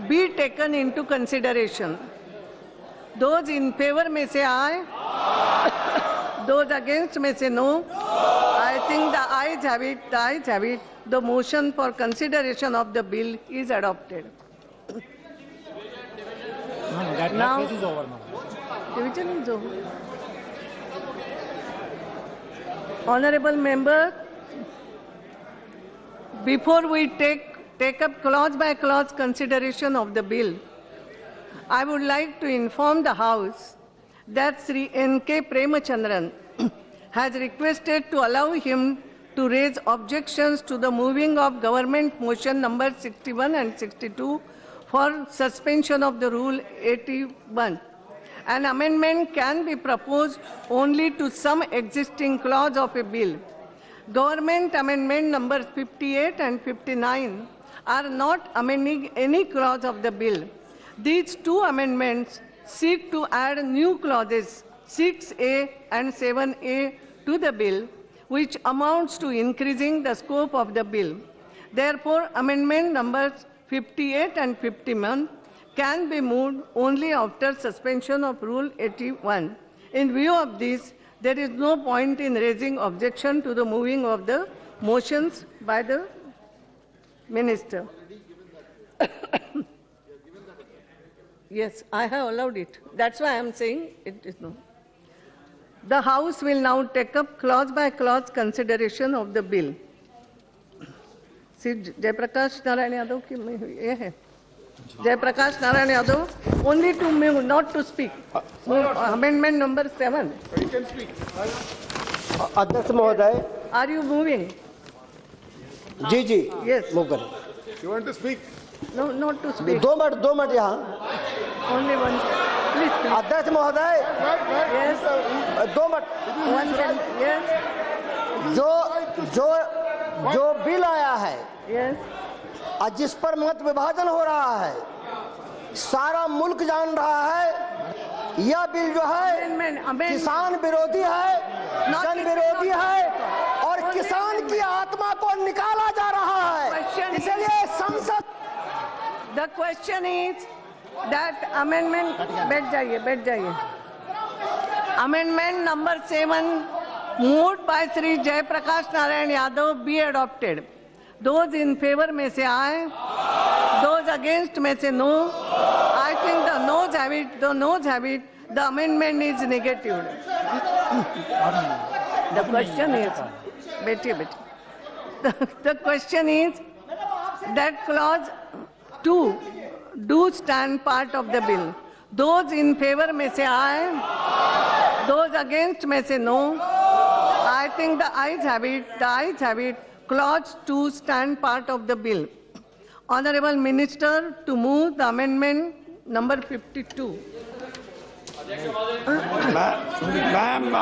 be taken into consideration. Those in favor may say aye. Those against may say no. I think the ayes have it. The ayes have it. The motion for consideration of the bill is adopted. Now, phase is over now. Division is over. Honorable member, before we take up clause by clause consideration of the bill, I would like to inform the House that Sri N.K. Premachandran has requested to allow him to raise objections to the moving of government motion number 61 and 62 for suspension of the Rule 81. An amendment can be proposed only to some existing clause of a bill. Government amendment numbers 58 and 59 are not amending any clause of the bill. These two amendments seek to add new clauses 6A and 7A to the bill, which amounts to increasing the scope of the bill. Therefore, amendment numbers 58 and 51 can be moved only after suspension of Rule 81. In view of this, there is no point in raising objection to the moving of the motions by the Minister. Yes, I have allowed it. That's why I am saying it is no. The House will now take up clause by clause consideration of the bill. See, Jaiprakash Narayan Yadav ki ye hai. Jaiprakash Narayan Yadav, only to move, not to speak. Amendment number 7. You can speak. अध्यक्ष महोदय, Are you moving? जी जी, Yes. Move करें. You want to speak? No, not to speak. 2 minute यहाँ. Only one. Please, please. अध्यक्ष महोदय, Yes. 2 minute. One sentence. Yes. जो bill आया है, Yes. जिस पर मत विभाजन हो रहा है, सारा मुल्क जान रहा है, यह बिल जो है किसान विरोधी है, जन विरोधी है और किसान की आत्मा को निकाला जा रहा है. इसलिए संसद. The question is that amendment. बैठ जाइए. Amendment number 7, moved by Sri Jaiprakash Narayan Yadav, be adopted. Those in favor may say aye. Those against may say no. I think the noes have it. The noes have it. The amendment is negative. The question is, the question is that clause 2 do stand part of the bill. Those in favor may say aye. Those against may say no. I think the ayes have it. The ayes have it. Clause 2 stand part of the bill. Honorable Minister, to move the amendment number 52. Ma'am,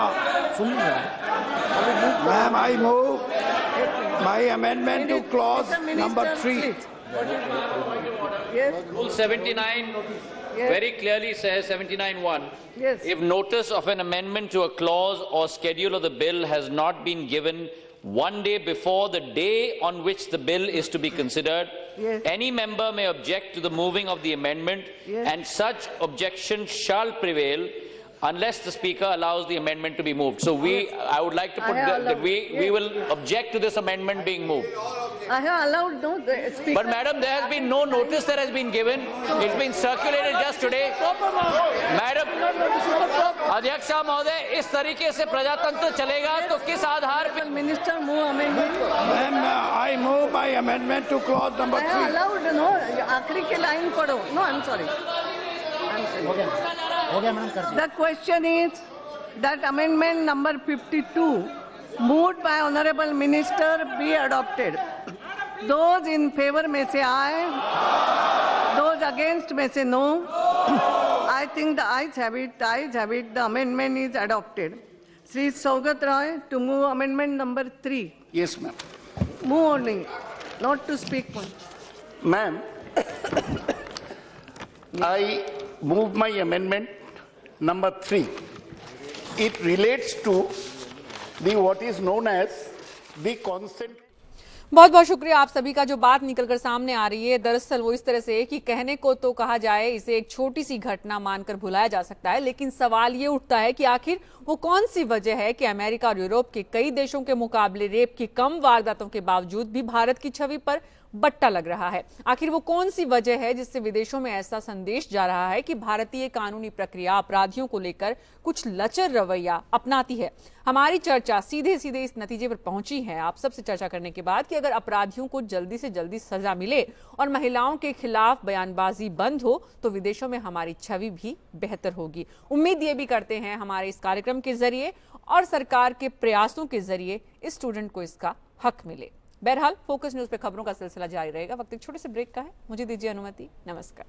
I move my amendment to clause number 3. Yes. Rule 79 very clearly says, 79(1), yes. If notice of an amendment to a clause or schedule of the bill has not been given 1 day before the day on which the bill is to be considered, yes. Any member may object to the moving of the amendment, yes. And such objection shall prevail unless the Speaker allows the amendment to be moved. So I would like to put that we will object to this amendment being moved. I have allowed no Speaker. But Madam, there has been no notice that has been given. It's been circulated just today. Madam, अध्यक्षा महोदय, इस तरीके से प्रजातंत्र चलेगा तो किस आधार पर? Minister, move amendment. Ma'am, I move my amendment to clause number 3. I have allowed no. आखिरी की लाइन पढ़ो. No, I'm sorry. The question is that amendment number 52, moved by Honorable Minister, be adopted. Those in favor may say aye. Those against may say no. I think the ayes have it. The ayes have it. The amendment is adopted. Sri Saugat Roy, to move amendment number 3. Yes, ma'am. Move only, not to speak one. Ma'am, I move my amendment number 3. It relates to what is known as the consent. बहुत बहुत शुक्रिया आप सभी का। जो बात निकलकर सामने आ रही है दरअसल वो इस तरह से है कि कहने को तो कहा जाए इसे एक छोटी सी घटना मानकर भुलाया जा सकता है, लेकिन सवाल ये उठता है कि आखिर वो कौन सी वजह है कि अमेरिका और यूरोप के कई देशों के मुकाबले रेप की कम वारदातों के बावजूद भी भारत की छवि पर बट्टा लग रहा है। आखिर वो कौन सी वजह है जिससे विदेशों में ऐसा संदेश जा रहा है कि भारतीय कानूनी प्रक्रिया अपराधियों को लेकर कुछ लचर रवैया अपनाती है। हमारी चर्चा सीधे सीधे इस नतीजे पर पहुंची है आप सबसे चर्चा करने के बाद कि अगर अपराधियों को जल्दी से जल्दी सजा मिले और महिलाओं के खिलाफ बयानबाजी बंद हो तो विदेशों में हमारी छवि भी बेहतर होगी। उम्मीद ये भी करते हैं हमारे इस कार्यक्रम के जरिए और सरकार के प्रयासों के जरिए इस स्टूडेंट को इसका हक मिले। बहरहाल फोकस न्यूज पे खबरों का सिलसिला जारी रहेगा। वक्त एक छोटे से ब्रेक का है, मुझे दीजिए अनुमति। नमस्कार।